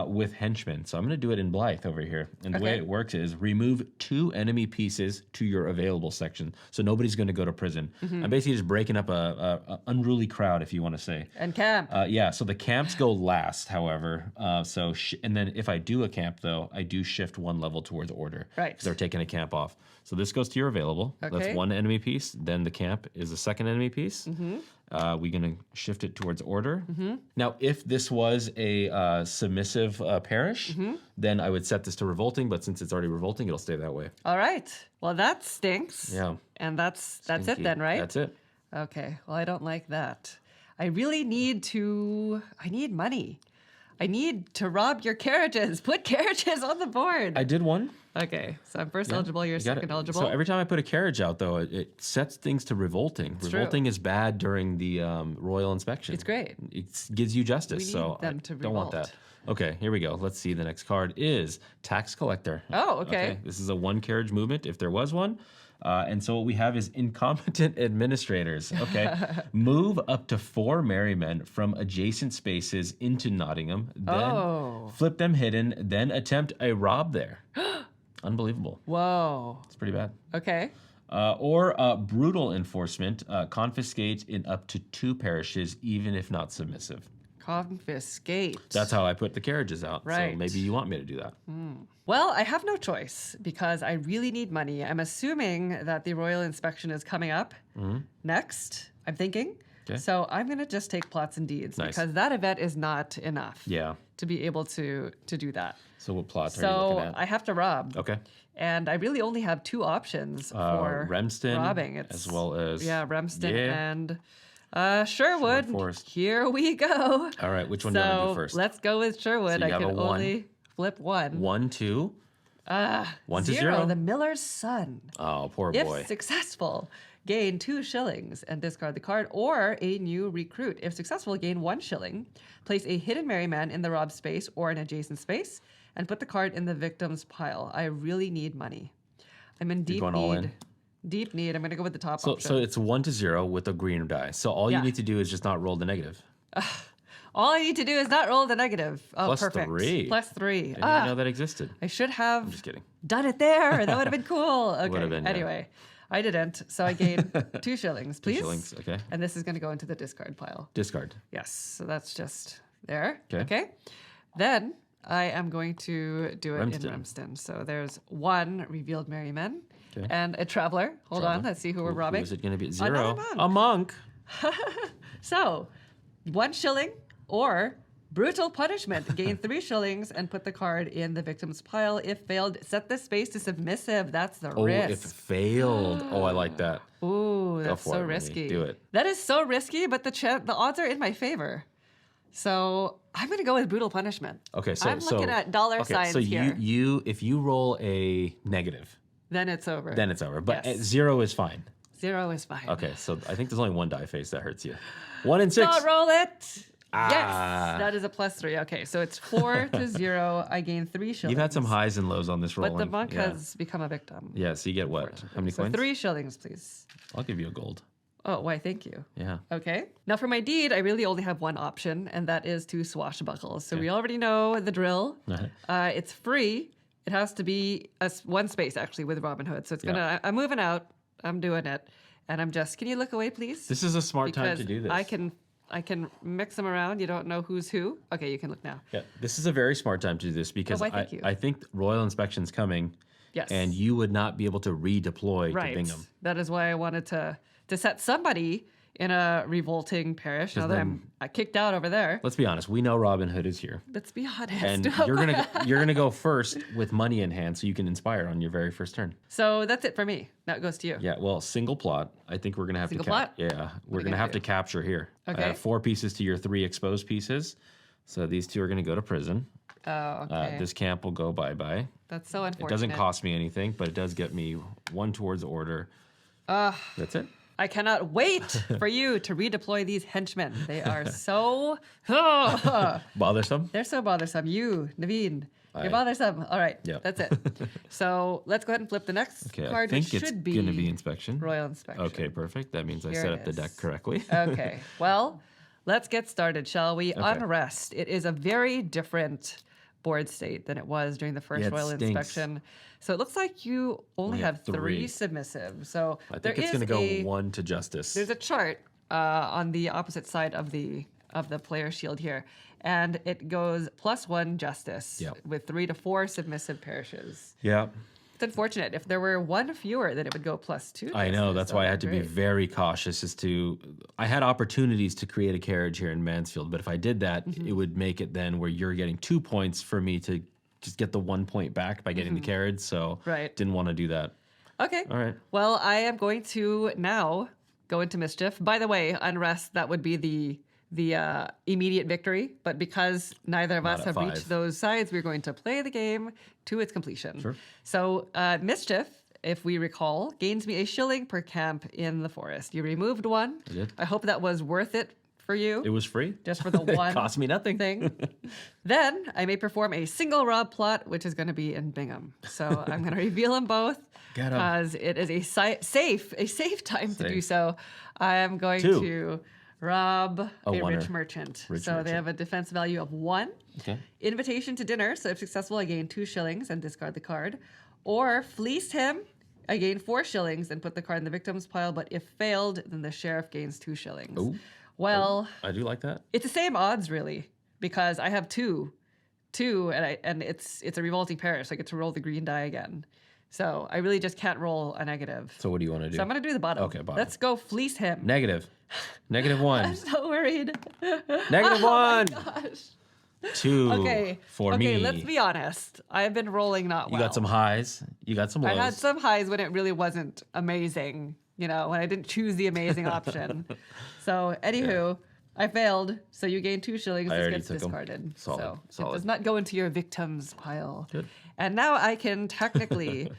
with henchmen. So I'm going to do it in Blythe over here. And the way Okay. it works is remove 2 enemy pieces to your available section. So nobody's going to go to prison. I'm basically just breaking up a unruly crowd, if you want to say. And camp. Yeah, so the camps go last, however. And then if I do a camp, though, I do shift 1 level towards order. Right. Because they're taking a camp off. So this goes to your available. Okay. That's 1 enemy piece. Then the camp is the 2nd enemy piece. We're going to shift it towards order. Now, if this was a submissive parish, then I would set this to revolting. But since it's already revolting, it'll stay that way. All right. Well, that stinks. Yeah. And that's it Stinky. then, right? That's it. Okay. Well, I don't like that. I really need money. I need to rob your carriages. Put carriages on the board. I did 1. Okay. So I'm first eligible, you're You got it. second eligible. So every time I put a carriage out, though, it sets things to revolting. true. Revolting is bad during the royal inspection. It's great. It gives you justice. We need so them I to don't want revolt. that. Okay, here we go. Let's see. The next card is tax collector. Oh, okay. This is a 1 carriage movement, if there was one. And so what we have is incompetent administrators. Okay, move up to 4 merrymen from adjacent spaces into Nottingham, then flip them hidden, then attempt a rob there. Unbelievable. Whoa. It's pretty bad. Okay. Or brutal enforcement, confiscate in up to 2 parishes, even if not submissive. Confiscate. That's how I put the carriages out. Right. So maybe you want me to do that. Well, I have no choice because I really need money. I'm assuming that the royal inspection is coming up next, I'm thinking. Okay. So I'm going to just take plots and deeds Nice. because that event is not enough Yeah. to be able to do that. So what plots are you looking So at? I have to rob. Okay. And I really only have two options for Remston, robbing. as well as Remston yeah. and Sherwood. Forest. Here we go. All right, which one do you want to do first? Let's go with Sherwood. So you I have can a one. only flip one. 1, 2. 1 to 0, 0. the miller's son. Oh, poor If boy. successful, gain 2 shillings and discard the card, or a new recruit. If successful, gain 1 shilling. Place a hidden merryman in the robbed space or an adjacent space, and put the card in the victim's pile. I really need money. I'm in deep going all need. in? Deep need. I'm going to go with the top So option. so it's 1 to 0 with a green die. So all you Yeah. need to do is just not roll the negative. All I need to do is not roll the negative. Oh, Plus perfect. 3. Plus 3. I didn't even know that existed. I should have I'm just kidding. done it there. That would have been cool. Okay. Would've been, yeah. Anyway, I didn't. So I gained 2 shillings, please. 2 shillings, okay. And this is going to go into the discard pile. Discard. Yes. So that's just there. Okay. Then I am going to do it in Remston. Remston. So there's 1 revealed merryman Okay. and a traveler. Hold on. Let's see who we're robbing. Who is it going to be? Another 0. monk. A monk. So 1 shilling or brutal punishment. Gain 3 shillings and put the card in the victim's pile. If failed, set the space to submissive. That's the Oh, if risk. failed. Oh, I like that. Ooh, that's for so it, Rodney. risky. Do it. That is so risky, but the odds are in my favor. So I'm going to go with brutal punishment. Okay, so I'm looking at dollar signs so here. you if you roll a negative, Then it's over. then it's over. But Yes. 0 is fine. 0 is fine. Okay, so I think there's only 1 die face that hurts you. 1 and 6. Don't roll it. Ah. Yes, that is a plus 3. Okay, so it's 4 to 0. I gain 3 shillings. You've had some highs and lows on this rolling. But the monk yeah. has become a victim. Yeah, so you get what? How many So coins? 3 shillings, please. I'll give you a gold. Oh, why? Thank you. Yeah. Okay. Now for my deed, I really only have one option, and that is to swashbuckle. So we already know the drill. It's free. It has to be one space actually with Robinhood. So it's gonna. I'm moving out. I'm doing it, and I'm just. Can you look away, please? This is a smart time Because to do this. I can mix them around. You don't know who's who. Okay, you can look now. Yeah, this is a very smart time to do this because why, thank you. I think Royal Inspection's coming. Yes. And you would not be able to redeploy Right. to Bingham. That is why I wanted to set somebody in a revolting parish. Now that I'm kicked out over there. Let's be honest. We know Robin Hood is here, Let's be honest. and you're gonna go first with money in hand, so you can inspire on your very first turn. So that's it for me. Now it goes to you. Yeah. Well, single plot. I think we're gonna have Single to. plot? Yeah, we're you gonna gonna have do? to capture here. Okay. I have 4 pieces to your 3 exposed pieces, so these 2 are gonna go to prison. Oh, okay. This camp will go bye-bye. That's so unfortunate. It doesn't cost me anything, but it does get me 1 towards order. That's it. I cannot wait for you to redeploy these henchmen. They are so Bothersome. they're so bothersome. You, Naveen, Aye. you're bothersome. All right, Yep. that's it. So let's go ahead and flip the next Okay, card, I think which it's should be gonna be inspection. Royal Inspection. Okay, perfect. That means I Here set it up the deck is. correctly. Okay. Well, let's get started, shall we? Unrest. It is a very different board state than it was during the first Yeah, it Royal stinks. Inspection. So it looks like you only We have have 3 3. submissive. So I there think it's is gonna go a 1 to justice. There's a chart on the opposite side of the player shield here, and it goes +1 justice Yep. with 3 to 4 submissive parishes. Yeah, It's unfortunate. If there were 1 fewer, then it would go +2. I know. justice. That's That why I would had to be great. very cautious as to. I had opportunities to create a carriage here in Mansfield, but if I did that, Mm-hmm. it would make it then where you're getting 2 points for me to just get the 1 point back by getting the carriage. So Right. didn't want to do that. Okay. All right. Well, I am going to now go into mischief. By the way, unrest, that would be the immediate victory. But because neither of us at have 5. reached those sides, we're going to play the game to its completion. Sure. So mischief, if we recall, gains me a shilling per camp in the forest. You removed 1. I did. I hope that was worth it for you. It was free. Just for the one Cost me nothing. thing. Then I may perform a single rob plot, which is going to be in Bingham. So I'm going to reveal them both Get 'em. because it is a safe time to do Safe. so. I am going 2. to rob a oneer. rich merchant. Rich so they merchant. have a defense value of 1. Okay. Invitation to dinner. So if successful, I gain 2 shillings and discard the card. Or fleece him. I gain 4 shillings and put the card in the victim's pile. But if failed, then the sheriff gains 2 shillings. Ooh. Well, I do like that. it's the same odds really because I have 2, and it's a revolting parish. I get to roll the green die again. So I really just can't roll a negative. So what do you want to do? So I'm gonna do the bottom. Okay, bottom. Let's go fleece him. Negative. -1. I'm so worried. -1. Gosh. 2 Okay. for Okay, me. let's be honest. I've been rolling not You well. got some highs. You got some lows. I had some highs when it really wasn't amazing, when I didn't choose the amazing option. So, anywho, I failed. So you gain 2 shillings. I This already gets took 'em. discarded. Solid, So it does not go into your victims pile. Good. And now I can technically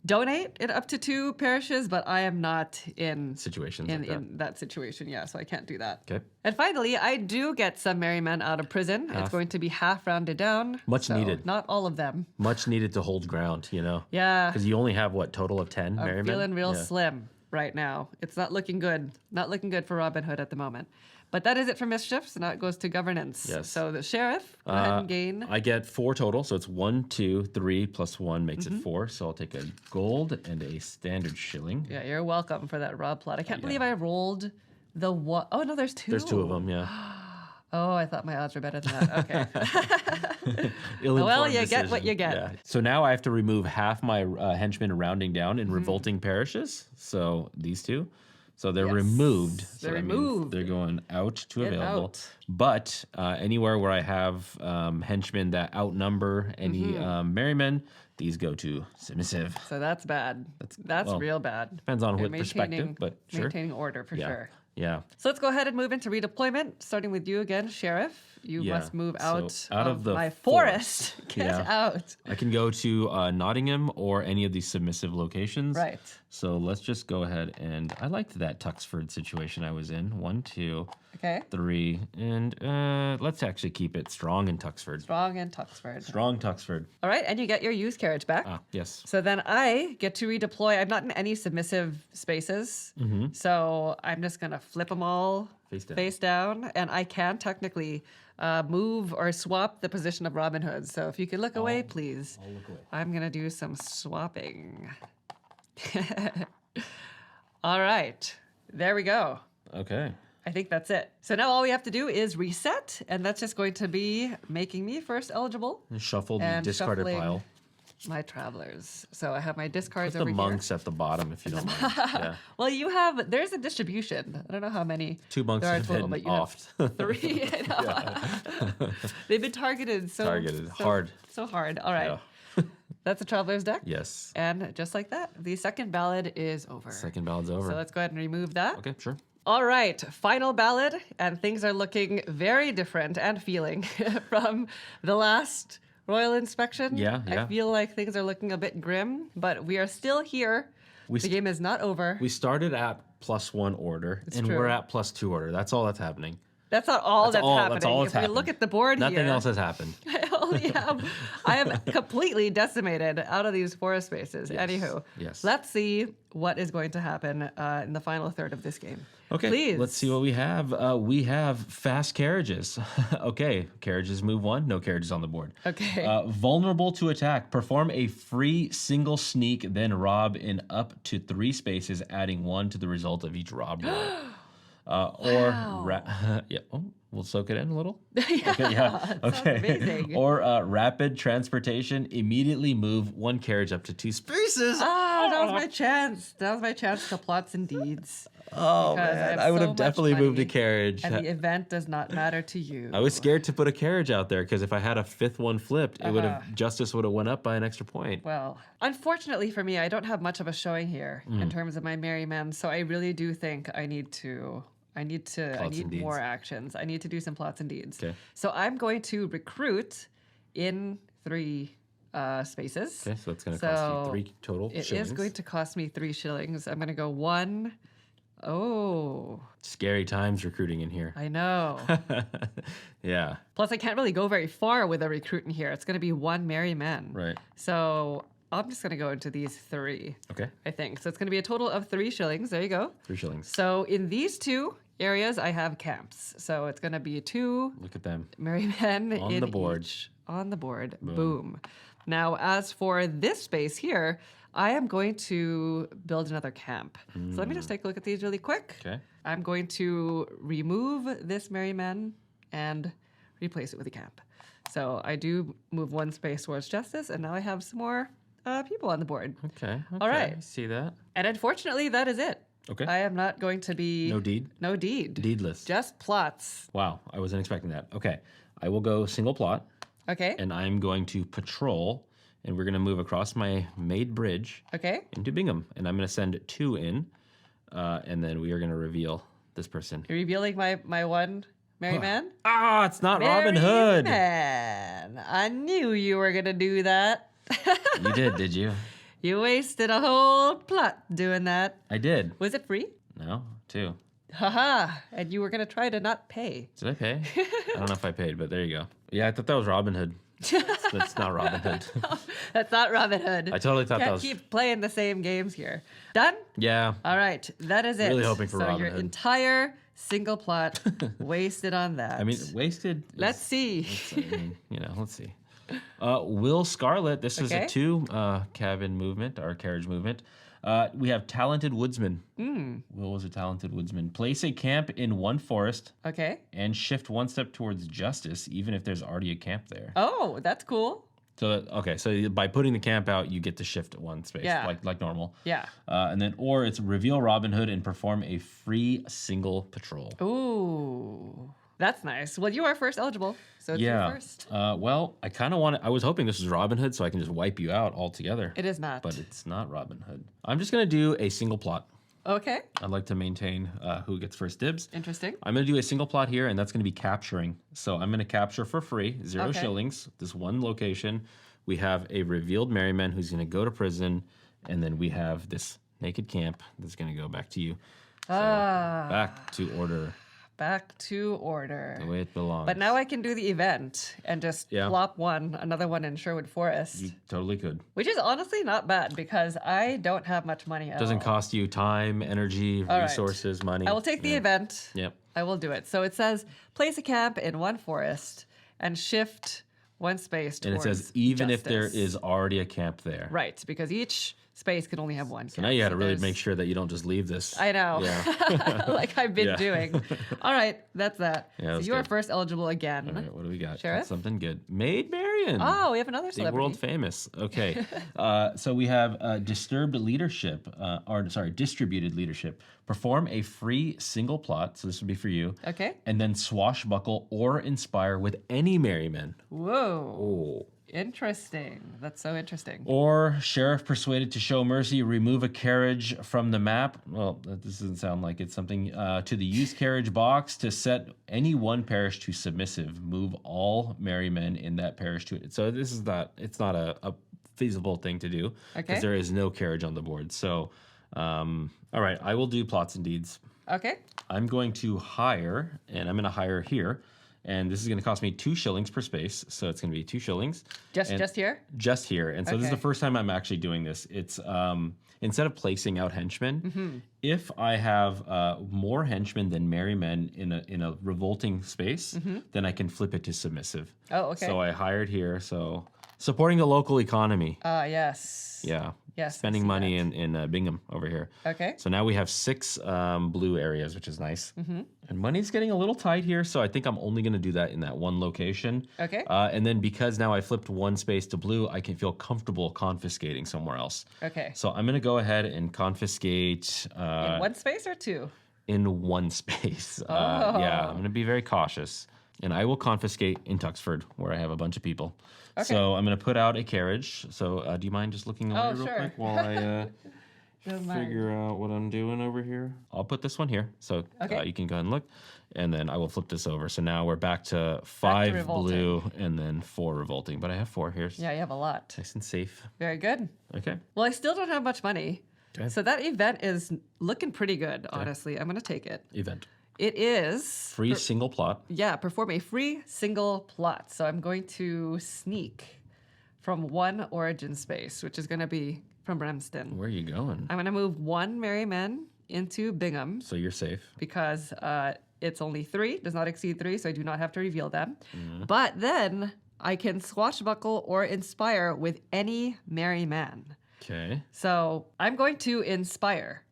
donate it up to 2 parishes, but I am not in Situations like that. in that situation. Yeah, so I can't do that. Okay. And finally, I do get some merry men out of prison. It's going to be half rounded down. Much so needed. Not all of them. Much needed to hold ground, Yeah. Because you only have, what, total of 10 I'm merrymen? feeling real Yeah. slim right now. It's not looking good. Not looking good for Robinhood at the moment. But that is it for mischief. So now it goes to governance. Yes. So the sheriff, go ahead and gain. I get 4 total, so it's 1, 2, 3 plus 1 makes it 4. So I'll take a gold and a standard shilling. Yeah, you're welcome for that Rob plot. I can't believe I rolled the one. Oh, no, there's 2. There's 2 of them, yeah. Oh, I thought my odds were better than that. Okay. Ill-informed you get what decision. you get. Yeah. So now I have to remove half my henchmen rounding down in revolting parishes. So these 2. So they're Yes. removed. So They're that means removed. They're going out to Get available. out. But anywhere where I have henchmen that outnumber any merrymen, these go to submissive. So that's bad. That's well, real bad. Depends on You're what perspective, but sure. Maintaining order for Yeah. sure. Yeah. So let's go ahead and move into redeployment, starting with you again, Sheriff. You Yeah, must move so out, out of the my forest. forest. Get Yeah. out. I can go to Nottingham or any of these submissive locations. Right. So let's just go ahead and I liked that Tuxford situation I was in. 1, 2, Okay. 3, and let's actually keep it strong in Tuxford. Strong and Tuxford. Strong Tuxford. All right, and you get your used carriage back. Yes. So then I get to redeploy. I'm not in any submissive spaces. So I'm just going to flip them all Face down. And I can technically move or swap the position of Robin Hood. So if you could look away, please. I'll look away. I'm going to do some swapping. All right, there we go. Okay. I think that's it. So now all we have to do is reset, and that's just going to be making me first eligible. And shuffle the And discarded shuffling pile. My travelers. So I have my discards Put over the here. monks at the bottom if you don't mind. Yeah. Well, there's a distribution. I don't know how many 2 monks there are have total, been but you offed. have 3. I know. They've been targeted so hard. So hard. All right. Yeah. That's a traveler's deck. Yes. And just like that, the second ballad is over. Second ballad's over. So let's go ahead and remove that. Okay, sure. All right, final ballad, and things are looking very different and feeling from the last royal inspection. Yeah. I feel like things are looking a bit grim, but we are still here. The game is not over. We started at +1 order, and true. we're at +2 order. That's all that's happening. That's not all that's happening. That's all that's if we happened. look at the board Nothing here, else has happened. I am completely decimated out of these forest spaces. Anywho, Yes. let's see what is going to happen in the final third of this game. Okay, Please. let's see what we have. We have fast carriages. Okay, carriages move 1, no carriages on the board. Okay. Vulnerable to attack. Perform a free single sneak, then rob in up to 3 spaces, adding 1 to the result of each rob roll. Yeah. Oh, we'll soak it in a little. Okay, yeah. Okay. amazing. Or rapid transportation. Immediately move 1 carriage up to 2 spaces. That was my chance. That was my chance to plots and deeds. Oh because man, have I would so have much definitely moved a money, carriage. And the event does not matter to you. I was scared to put a carriage out there because if I had a 5th one flipped, it would Uh-huh. have justice would have went up by an extra point. Well, unfortunately for me, I don't have much of a showing here in terms of my merry men. So I really do think I need and deeds. more actions. I need to do some plots and deeds. Okay. So I'm going to recruit in 3 spaces. Okay, so it's going to cost you So 3 total It shillings. is going to cost me 3 shillings. I'm going to go 1. Oh, Scary times recruiting in here. I know. Yeah, Plus, I can't really go very far with a recruit in here. It's going to be 1 merry man. right. So I'm just going to go into these 3, Okay, I think. So it's going to be a total of 3 shillings. There you go. 3 shillings. So in these 2 areas, I have camps. So it's going to be 2 Look at them. merry men On in the board. each. On the board. Boom. Now, as for this space here, I am going to build another camp. So let me just take a look at these really quick. Okay. I'm going to remove this merry men and replace it with a camp. So I do move 1 space towards justice, and now I have some more people on the board. Okay. All right. I see that. And unfortunately, that is it. Okay. I am not going to be... No deed? No deed. Deedless. Just plots. Wow, I wasn't expecting that. Okay. I will go single plot, Okay. and I'm going to patrol, and we're going to move across my made bridge Okay. into Bingham, and I'm going to send 2 in, and then we are going to reveal this person. You're revealing my one merry man? Ah, it's not Merry Robin Hood. man. I knew you were going to do that. You did you? You wasted a whole plot doing that. I did. Was it free? No, 2. Haha. And you were going to try to not pay. Did I pay? I don't know if I paid, but there you go. Yeah, I thought that was Robin Hood. That's not Robin Hood. That's not Robin Hood. I totally thought Can't that was. keep playing the same games here. Done? Yeah. All right. That is it. Really hoping for so Robin your Hood. entire single plot wasted on that. I mean, wasted. Let's see. Let's see. Will Scarlet. This is Okay. a 2 cabin movement or carriage movement. We have Talented Woodsman. Will was a talented woodsman. Place a camp in one forest Okay. and shift 1 step towards justice, even if there's already a camp there. Oh, that's cool. So by putting the camp out, you get to shift 1 space, Yeah. like normal. Yeah. And then, or it's reveal Robin Hood and perform a free single patrol. Ooh. That's nice. Well, you are first eligible, so it's your first. Well, I was hoping this was Robin Hood so I can just wipe you out altogether. It is not. But it's not Robin Hood. I'm just going to do a single plot. Okay. I'd like to maintain who gets first dibs. Interesting. I'm going to do a single plot here, and that's going to be capturing. So I'm going to capture for free, 0 Okay. shillings, this one location. We have a revealed merryman who's going to go to prison, and then we have this naked camp that's going to go back to you. So back to order. Back to order. The way it belongs. But now I can do the event and just plop another one in Sherwood Forest. You totally could. Which is honestly not bad because I don't have much money at all. Doesn't cost you time, energy, All right. resources, money. I will take the event. Yep. I will do it. So it says place a camp in one forest and shift 1 space And towards it says even if there justice. is already a camp there. Right, because each space can only have one camp. So now you got to really there's- make sure that you don't just leave this. I know. Yeah. like I've been Yeah. doing. All right, that's that. Yeah, so that's you are good. first eligible again. All right, what do we got? Sheriff? Got something good. Maid Marian. Oh, we have another The celebrity. world famous. Okay. So we have disturbed leadership, distributed leadership. Perform a free single plot. So this would be for you. Okay. And then swashbuckle or inspire with any merryman. Whoa. Oh. Interesting. That's so interesting. Or sheriff persuaded to show mercy, remove a carriage from the map. Well, this doesn't sound like it's something. To the used carriage box to set any one parish to submissive. Move all merrymen in that parish to it. So this is not. It's not a feasible thing to do because Okay. there is no carriage on the board. So, all right, I will do plots and deeds. Okay. I'm going to hire, and I'm going to hire here. And this is going to cost me 2 shillings per space. So it's going to be 2 shillings. Just here? Just here. And so this is the Okay. first time I'm actually doing this. It's instead of placing out henchmen, if I have more henchmen than merry men in a revolting space, then I can flip it to submissive. Oh, okay. So I hired here. So supporting the local economy. Yes. Yeah. Yes, I Spending see money in Bingham over here. Okay. So now we have 6 blue areas, which is nice. And money's getting a little tight here, so I think I'm only going to do that in that one location. Okay. And then because now I flipped 1 space to blue, I can feel comfortable confiscating somewhere else. Okay. So I'm going to go ahead and confiscate In 1 space or 2? in 1 space. Yeah, I'm going to be very cautious. And I will confiscate in Tuxford, where I have a bunch of people. Okay. So I'm going to put out a carriage. So do you mind just looking away real sure. quick while I Don't mind. figure out what I'm doing over here? I'll put this one here. So Okay. you can go ahead and look. And then I will flip this over. So now we're back to 5 revolting. blue and then 4 revolting. But I have 4 here. Yeah, you have a lot. Nice and safe. Very good. Okay. Well, I still don't have much money. Okay. So that event is looking pretty good, honestly. I'm going to take it. Event. It is, Free single plot. perform a free single plot. So I'm going to sneak from 1 origin space, which is going to be from Bremston. Where are you going? I'm going to move 1 merry men into Bingham So you're safe. because it's only 3, does not exceed 3, so I do not have to reveal them. But then I can swashbuckle or inspire with any merry man. Okay. So I'm going to inspire.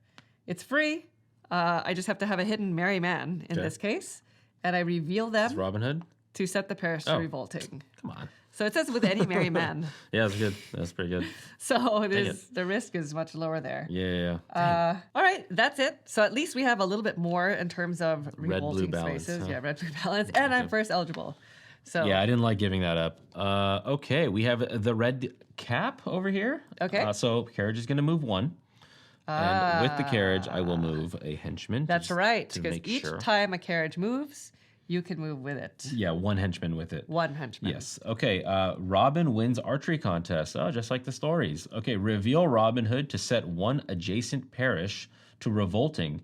It's free. I just have to have a hidden merry man in Okay. this case. And I reveal Is them Robin Hood? to set the parish to Oh. revolting. Come on. So it says with any merry man. Yeah, that's good. That's pretty good. So the risk is much lower there. Yeah. All right, that's it. So at least we have a little bit more in terms of Red-blue revolting balance, spaces. huh? Yeah, red blue balance. And I'm first eligible. So Yeah, I didn't like giving that up. Okay, we have the red cap over here. Okay. So carriage is going to move 1. And with the carriage, I will move a henchman. That's just right, to because make each sure. time a carriage moves, you can move with it. Yeah, 1 henchman with it. 1 henchman. Yes. Okay. Robin wins archery contest. Oh, just like the stories. Okay. Reveal Robinhood to set 1 adjacent parish to revolting.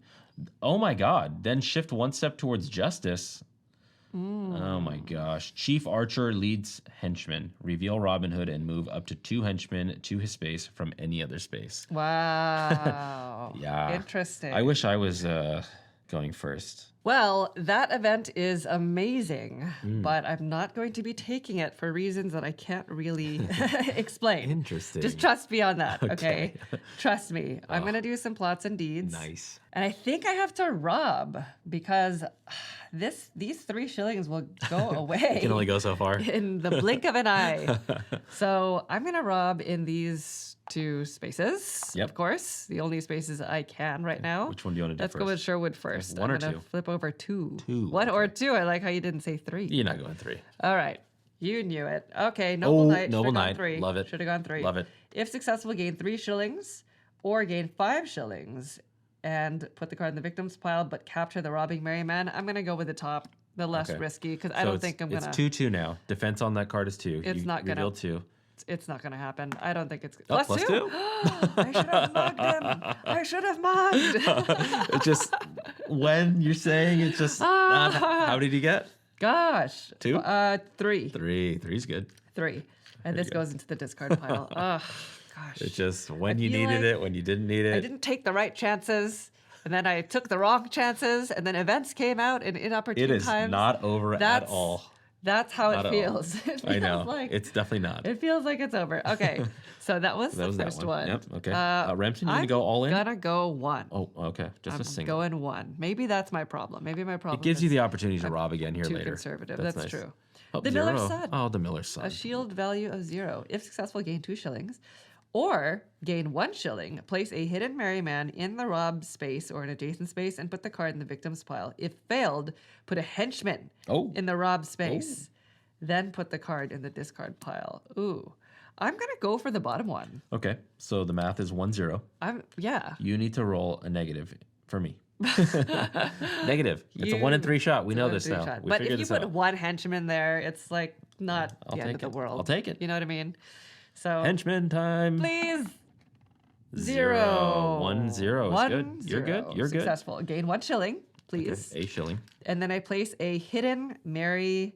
Oh my God. Then shift 1 step towards justice. Oh my gosh. Chief Archer leads henchman. Reveal Robinhood and move up to 2 henchmen to his space from any other space. Wow. Yeah. Interesting. I wish I was going first. Well, that event is amazing, but I'm not going to be taking it for reasons that I can't really explain. Interesting. Just trust me on that, okay? Okay. Trust me. I'm going to do some plots and deeds. Nice. And I think I have to rob because these 3 shillings will go away. You can only go so far. In the blink of an eye. So I'm going to rob in these 2 spaces. Yep. Of course, the only spaces I can right now. Which one do you want to do Let's first? go with Sherwood first. 1 or I'm gonna 2? flip over 2. 2, 1 or 2. I like how you didn't say 3. You're not going 3. All right. You knew it. Okay. Noble Knight. Noble should've gone Knight. 3. Love it. Should have gone 3. Love it. If successful, gain 3 shillings or gain 5 shillings and put the card in the victim's pile, but capture the robbing merryman. I'm going to go with the top, the less Okay. risky, because I don't it's, think I'm going It's to. 2-2 now. Defense on that card is 2. It's not gonna- reveal 2. It's not going to happen. I don't think it's. Oh, plus 2? 2? I should have mugged him. I should have mugged. It's just when you're saying it's just. How did you get? Gosh. 2? 3. 3. 3's good. 3. And this goes into the discard pile. Oh, gosh. It's just when I you feel needed like it, when you didn't need I it. didn't take the right chances, and then I took the wrong chances, and then events came out in inopportune It is times. not over at That's- all. That's how Not it at feels. all. It I feels know. like It's definitely not. it feels like it's over. Okay, so that was That the was first that one. Yep. Okay. Remsen, you going to go all in? Gonna go 1. Oh, okay. Just I'm a single. going 1. Maybe that's my problem. Maybe my problem. It gives you is the opportunity to rob again here too later. conservative. That's nice. true. Oh, The 0. Miller's Son. Oh, the Miller's Son. A shield value of 0. If successful, gain 2 shillings. Or gain 1 shilling, place a hidden merryman in the robbed space or an adjacent space and put the card in the victim's pile. If failed, put a henchman in the robbed space. Then put the card in the discard pile. Ooh. I'm going to go for the bottom one. Okay. So the math is 1-0. Yeah. You need to roll a negative for me. Negative. It's a 1 in 3 shot. We know this now. We But if figured you this put out. 1 henchman there, it's like not I'll the end take of the it. world. I'll take it. You know what I mean? So Henchman time. please. 0. 1-0 is good. You're good. You're good. Successful. Gain 1 shilling, please. Okay. A shilling. And then I place a hidden merry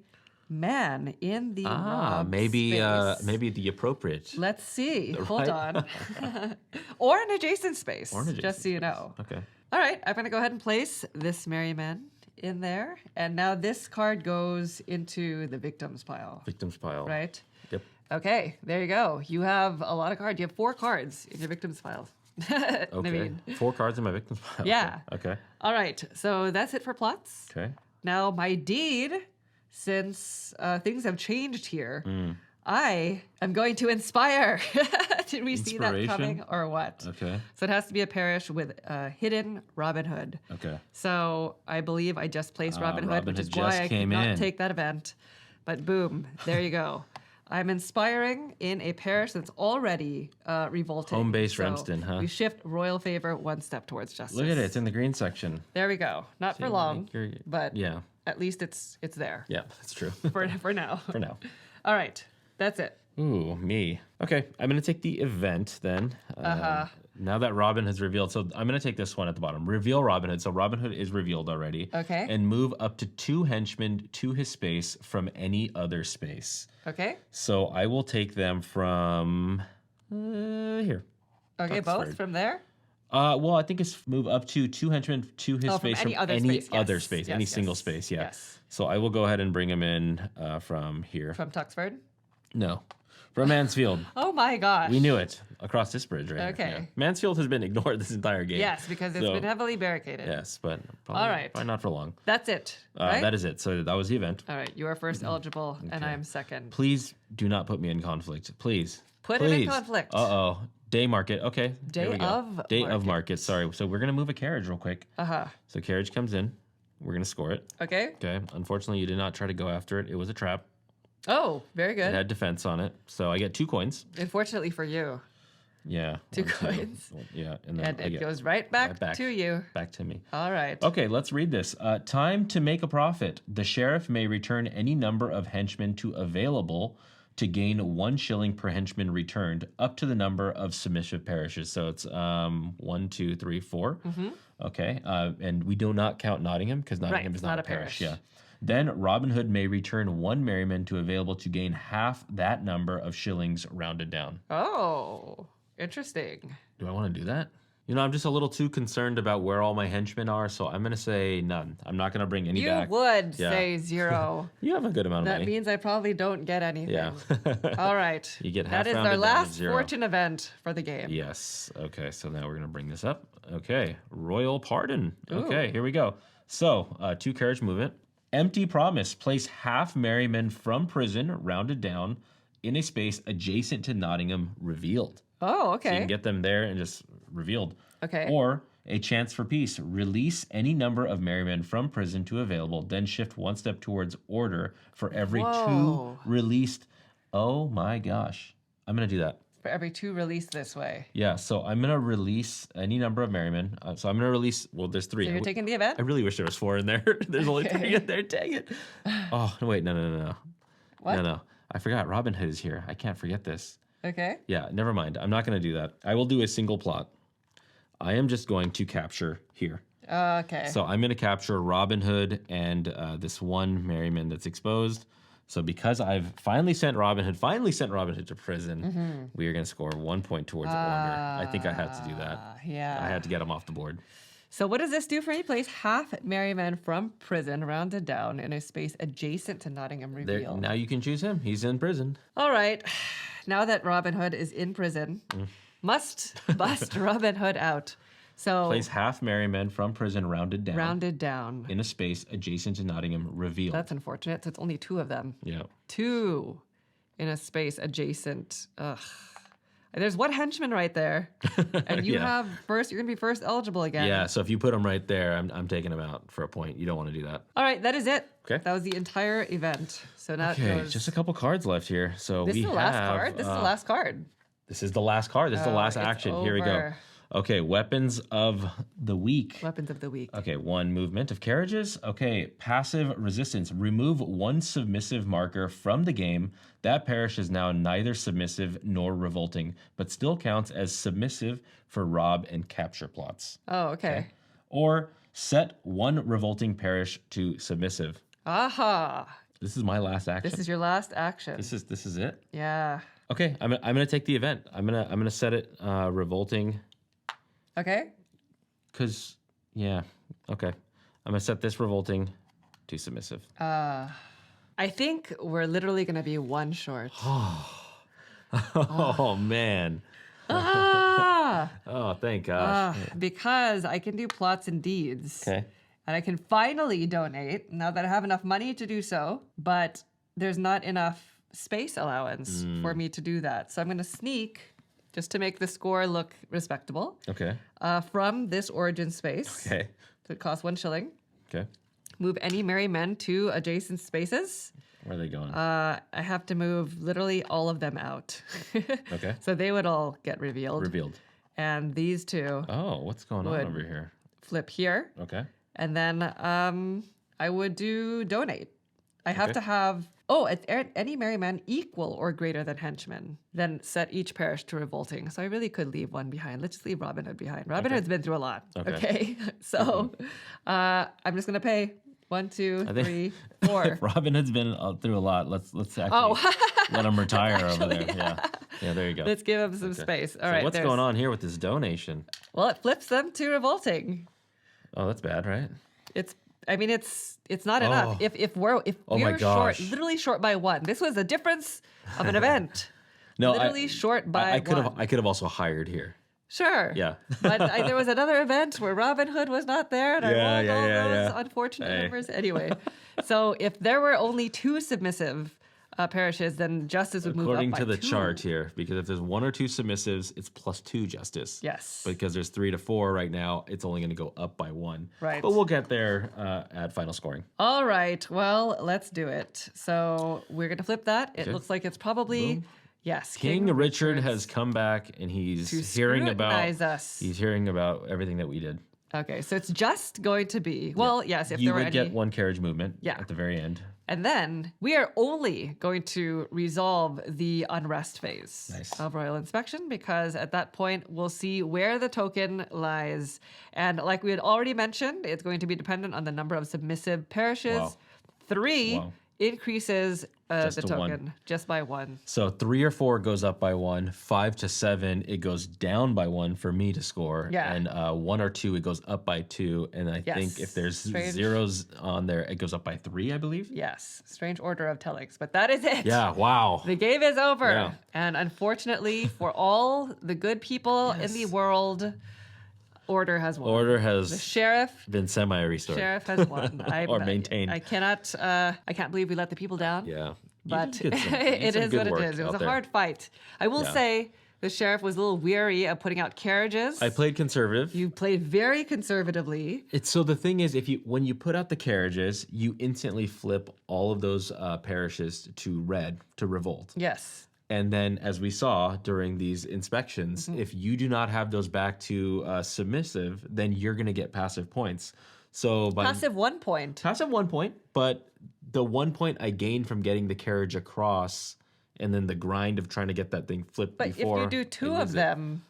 man in the robbed maybe space. maybe the appropriate. Let's see. Hold right- on. Or an adjacent space. Or an just so you adjacent know. Okay. All right, I'm going to go ahead and place this merry man in there. And now this card goes into the victim's pile, Victim's pile. right? Yep. Okay, there you go. You have a lot of cards. You have 4 cards in your victim's pile. Okay. Naveen. 4 cards in my victim's pile. Yeah. Okay. All right, so that's it for plots. Okay. Now, my deed, since things have changed here, I am going to inspire. Did we see that Inspiration? coming or what? Okay. So it has to be a parish with hidden Robinhood. Okay. So I believe I just placed Robin Hood, which Robinhood is just why I could came not in. take that event. But boom, there you go. I'm inspiring in a parish that's already revolting. Home base So Remston, huh? We shift royal favor 1 step towards justice. Look at it. It's in the green section. There we go. Not for See, long, you're- but Yeah. at least it's there Yeah, that's true. for now. For now. All right, that's it. Ooh, me. Okay, I'm going to take the event then. Now that Robin has revealed, so I'm going to take this one at the bottom. Reveal Robin Hood. So Robin Hood is revealed already. Okay. And move up to 2 henchmen to his space from any other space. Okay. So I will take them from here. Okay, both Oxford. from there. Well, I think it's move up to 2 henchmen to his Oh, space from any other any space. other Yes, space, yes, any yes, single space. Yeah. yes. So I will go ahead and bring him in from here. From Tuxford. No, from Mansfield. Oh my gosh. We knew it across this bridge, right? Okay. Yeah. Mansfield has been ignored this entire game. Yes, because it's So, been heavily barricaded. Yes, but probably, All right. probably not for long. That's it. Right? That is it. So that was the event. All right, you are first eligible, and I am second. Please do not put me in conflict. Please. Put him in Please. conflict. Uh-oh. Day market. Okay. there Day we go. of Day of market. market. Sorry. So we're going to move a carriage real quick. Uh-huh. So carriage comes in. We're going to score it. Okay. Okay. Unfortunately, you did not try to go after it. It was a trap. Oh, very It good. had defense on it. So I get 2 coins. Unfortunately for you. Yeah. 2 1, 2. coins. Yeah. And then And I it get goes right back to you. back to me. All right. Okay, let's read this. Time to make a profit. The sheriff may return any number of henchmen to available to gain 1 shilling per henchman returned, up to the number of submissive parishes. So it's 1, 2, 3, 4. Okay, and we do not count Nottingham because Nottingham is not a parish. Yeah. Then Robin Hood may return 1 merryman to available to gain half that number of shillings rounded down. Oh, interesting. Do I want to do that? You know, I'm just a little too concerned about where all my henchmen are, so I'm going to say none. I'm not going to bring any back. You would say 0. You have a good amount of That money. means I probably don't get anything. Yeah. All right. You get half That is rounded our down to last 0. fortune event for the game. Yes. Okay, so now we're going to bring this up. Okay, royal pardon. Okay, here we go. So, 2 carriage movement. Empty promise. Place half merrymen from prison, rounded down, in a space adjacent to Nottingham, revealed. Oh, So you okay. can get them there and just revealed. Okay. Or a chance for peace. Release any number of merrymen from prison to available, then shift 1 step towards order for every Whoa. 2 released. Oh my gosh. I'm going to do that. For every 2 released this way. Yeah, so I'm going to release any number of merrymen. So I'm going to release, well, there's 3. So you're taking the event? I really wish there was 4 in there. There's only 3 in there. Dang it. Oh, wait, no. What? No. I forgot Robin Hood is here. I can't forget this. Okay. Yeah, never mind. I'm not going to do that. I will do a single plot. I am just going to capture here. Okay. So I'm going to capture Robin Hood and this 1 merryman that's exposed. So because I've finally sent Robin Hood to prison, we are going to score 1 point towards order. I think I had to do that. Yeah. I had to get him off the board. So what does this do for me? Place half merrymen from prison rounded down in a space adjacent to Nottingham There, reveal. now you can choose him. He's in prison. All right. Now that Robin Hood is in prison, must bust Robin Hood out. So Place half merrymen from prison rounded down in in a space adjacent to Nottingham revealed. That's unfortunate. So it's only 2 of them. Yeah. 2 in a space adjacent. Ugh. There's 1 henchman right there, and you Yeah. have first. You're gonna be first eligible again. Yeah, so if you put him right there, I'm taking him out for a point. You don't want to do that. All right, that is it. Okay. That was the entire event. So now it Okay, goes. just a couple cards left here. So This we is the last have, card. This is the last card. This is the last card. This is the Oh, last it's action. Here we go. over. Okay, weapons of the week. Weapons of the week. Okay, 1 movement of carriages. Okay, passive resistance. Remove 1 submissive marker from the game. That parish is now neither submissive nor revolting, but still counts as submissive for rob and capture plots. Oh, okay. Or set 1 revolting parish to submissive. Aha! This is my last action. This is your last action. This is it. Yeah. Okay, I'm gonna take the event. I'm gonna set it revolting. Okay. Cause yeah, okay. I'm gonna set this revolting to submissive. I think we're literally gonna be 1 short. Oh man. Ah! Oh, thank gosh. Because I can do plots and deeds. Okay. And I can finally donate now that I have enough money to do so, but there's not enough space allowance for me to do that. So I'm going to sneak, just to make the score look respectable, Okay. from this origin space. Okay. So it costs 1 shilling. Okay. Move any merry men to adjacent spaces. Where are they going? I have to move literally all of them out. Okay. So they would all get revealed. Revealed. And these 2 Oh, what's going on Would. over here? flip here. Okay. And then I would do donate. I have Okay. to have, any merry man equal or greater than henchmen. Then set each parish to revolting. So I really could leave 1 behind. Let's just leave Robin Hood behind. Robin Hood's been through a lot. Okay. Okay. So I'm just going to pay 1, 2, 3, 4. Robin Hood's been through a lot. Let's actually let him retire over there. Yeah, there you go. Let's give him some space. All So right. what's going on here with this donation? Well, it flips them to revolting. Oh, that's bad, right? It's not enough. If we're my short, gosh. literally short by 1. This was a difference of an event. No, Literally short by I could have 1. I could have also hired here. Sure. Yeah. But there was another event where Robin Hood was not there, and I rolled all those unfortunate Hey. numbers. Anyway, so if there were only 2 submissive parishes, then justice would move up According by to the 2. chart here, because if there's 1 or 2 submissives, it's +2 justice. Yes. Because there's 3 to 4 right now, it's only going to go up by 1. Right. But we'll get there at final scoring. All right. Well, let's do it. So we're going to flip that. It Okay. looks like it's probably, Boom. yes. King Richard Richard's has come back, and he's to hearing about scrutinize us. he's hearing about everything that we did. Okay, so it's just going to be, well, yes, if You there were would any. get 1 carriage movement Yeah. at the very end. And then we are only going to resolve the unrest phase Nice. of royal inspection, because at that point we'll see where the token lies. And like we had already mentioned, it's going to be dependent on the number of submissive parishes. Wow. 3 Wow. increases Just the to token 1. just by 1. So 3 or 4 goes up by 1. 5 to 7, it goes down by 1 for me to score. Yeah. And 1 or 2, it goes up by 2. And I Yes. think if there's Strange. zeros on there, it goes up by 3, I believe. Yes, strange order of tellings, but that is it. Yeah, wow. The game is over. Yeah. And unfortunately, for all the good people in the world, order has won. Order The has sheriff been semi-restored. Sheriff has won. Or maintained. I cannot. I can't believe we let the people down. Yeah. You But did some- you did it some is good what it work is. It was out a there. hard fight. I will Yeah. say the sheriff was a little weary of putting out carriages. I played conservative. You played very conservatively. It's so the thing is, when you put out the carriages, you instantly flip all of those parishes to red, to revolt. Yes. And then, as we saw during these inspections, Mm-hmm. if you do not have those back to submissive, then you're going to get passive points. So by Passive 1 point. passive 1 point, but the 1 point I gained from getting the carriage across, and then the grind of trying to get that thing flipped But before. if you do 2 I of lose it. them,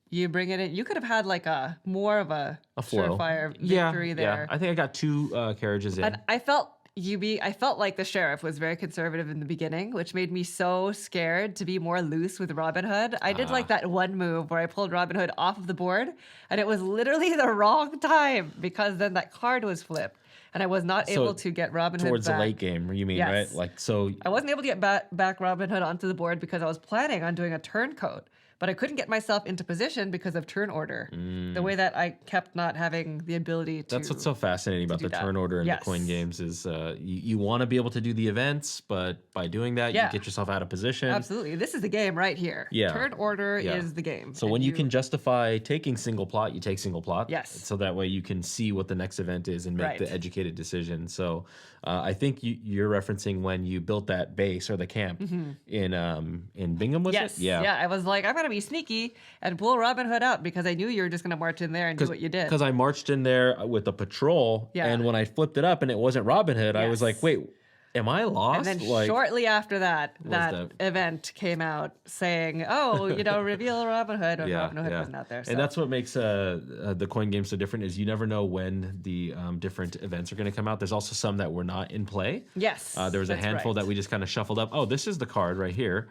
you bring it in. You could have had like a more of a foil. surefire Yeah, victory yeah. there. I think I got 2 carriages in. And I felt I felt like the sheriff was very conservative in the beginning, which made me so scared to be more loose with Robinhood. I did like that one move where I pulled Robinhood off of the board, and it was literally the wrong time because then that card was flipped, and I was not able to get Robinhood Towards back. the late game, you mean, Yes. right? Like, so I wasn't able to get back Robinhood onto the board because I was planning on doing a turncoat. But I couldn't get myself into position because of turn order. The way that I kept not having the ability to. that's what's so fascinating about the do that. turn order in Yes. the coin games is you want to be able to do the events, but by doing that, Yeah. you get yourself out of position. Absolutely. This is the game right here. Yeah. Turn order Yeah. is the game. So And when you can justify taking single plot, you take single plot. Yes. So that way you can see what the next event is and make Right. the educated decision. So I think you're referencing when you built that base or the camp in Bingham, was Yes. it? Yeah. Yeah. I was like, I'm going to be sneaky and pull Robin Hood out because I knew you were just going to march in there and do what you did. Because I marched in there with a patrol, Yeah. and when I flipped it up and it wasn't Robin Hood, I was Yes. like, wait, am I lost? And then like, shortly after that, that that- event came out saying, oh, reveal Robin Hood. And Robin Hood wasn't out there. So. And that's what makes the coin game so different is you never know when the different events are going to come out. There's also some that were not in play. Yes. There was a that's handful right. that we just kind of shuffled up. Oh, this is the card right here.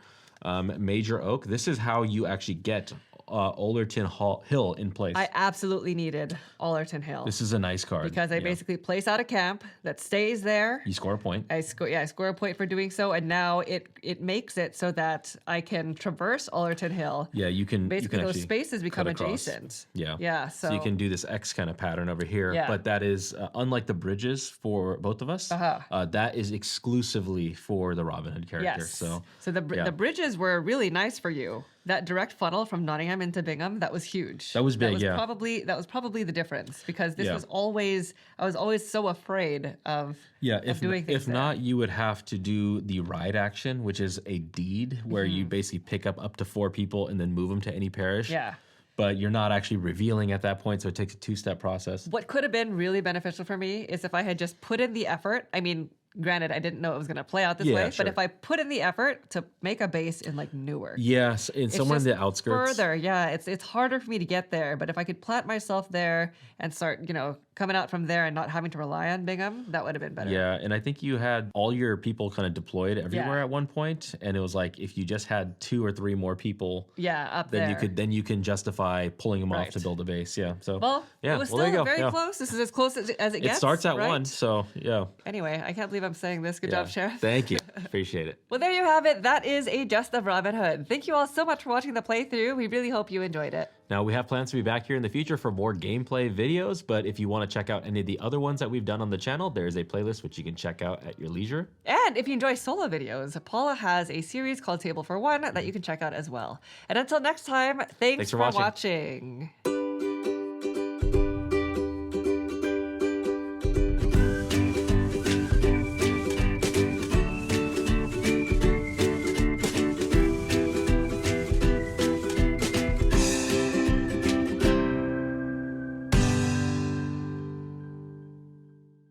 Major Oak. This is how you actually get Ollerton Hill in place. I absolutely needed Ollerton Hill This is a nice card. because I Yeah. basically place out a camp that stays there. You score a point. I score a point for doing so, and now it makes it so that I can traverse Ollerton Hill. Yeah, you can. Basically, you can those actually spaces become cut across. adjacent. Yeah. Yeah. So you can do this X kind of pattern over here. Yeah. But that is, unlike the bridges for both of us, that is exclusively for the Robin Hood character. Yes. So the yeah. the bridges were really nice for you. That direct funnel from Nottingham into Bingham, that was huge. That was big, yeah. That was probably the difference because this Yeah. was always I was always so afraid of doing things if there. not, you would have to do the ride action, which is a deed where you basically pick up to 4 people and then move them to any parish. Yeah. But you're not actually revealing at that point, so it takes a 2-step process. What could have been really beneficial for me is if I had just put in the effort. I mean, granted, I didn't know it was going to play out this Yeah, way, sure. but if I put in the effort to make a base in like Newark. Yes, in It's somewhere in just the outskirts. Further, yeah, it's harder for me to get there. But if I could plant myself there and start, coming out from there and not having to rely on Bingham, that would have been better. Yeah, and I think you had all your people kind of deployed everywhere Yeah. at one point, and it was like if you just had 2 or 3 more people, Yeah, up then there. you can justify pulling them off Right. to build a base. Yeah. So Well, yeah, it was well, there still you go. very Yeah. close. This is as close as it It gets. starts at right? 1, so yeah. Anyway, I can't believe I'm saying this. Good Yeah. job, Sheriff. Thank you. Appreciate it. Well, there you have it. That is A Gest of Robinhood. Thank you all so much for watching the playthrough. We really hope you enjoyed it. Now, we have plans to be back here in the future for more gameplay videos, but if you want to check out any of the other ones that we've done on the channel, there's a playlist which you can check out at your leisure. And if you enjoy solo videos, Paula has a series called Table for One that you can check out as well. And until next time, thanks for watching.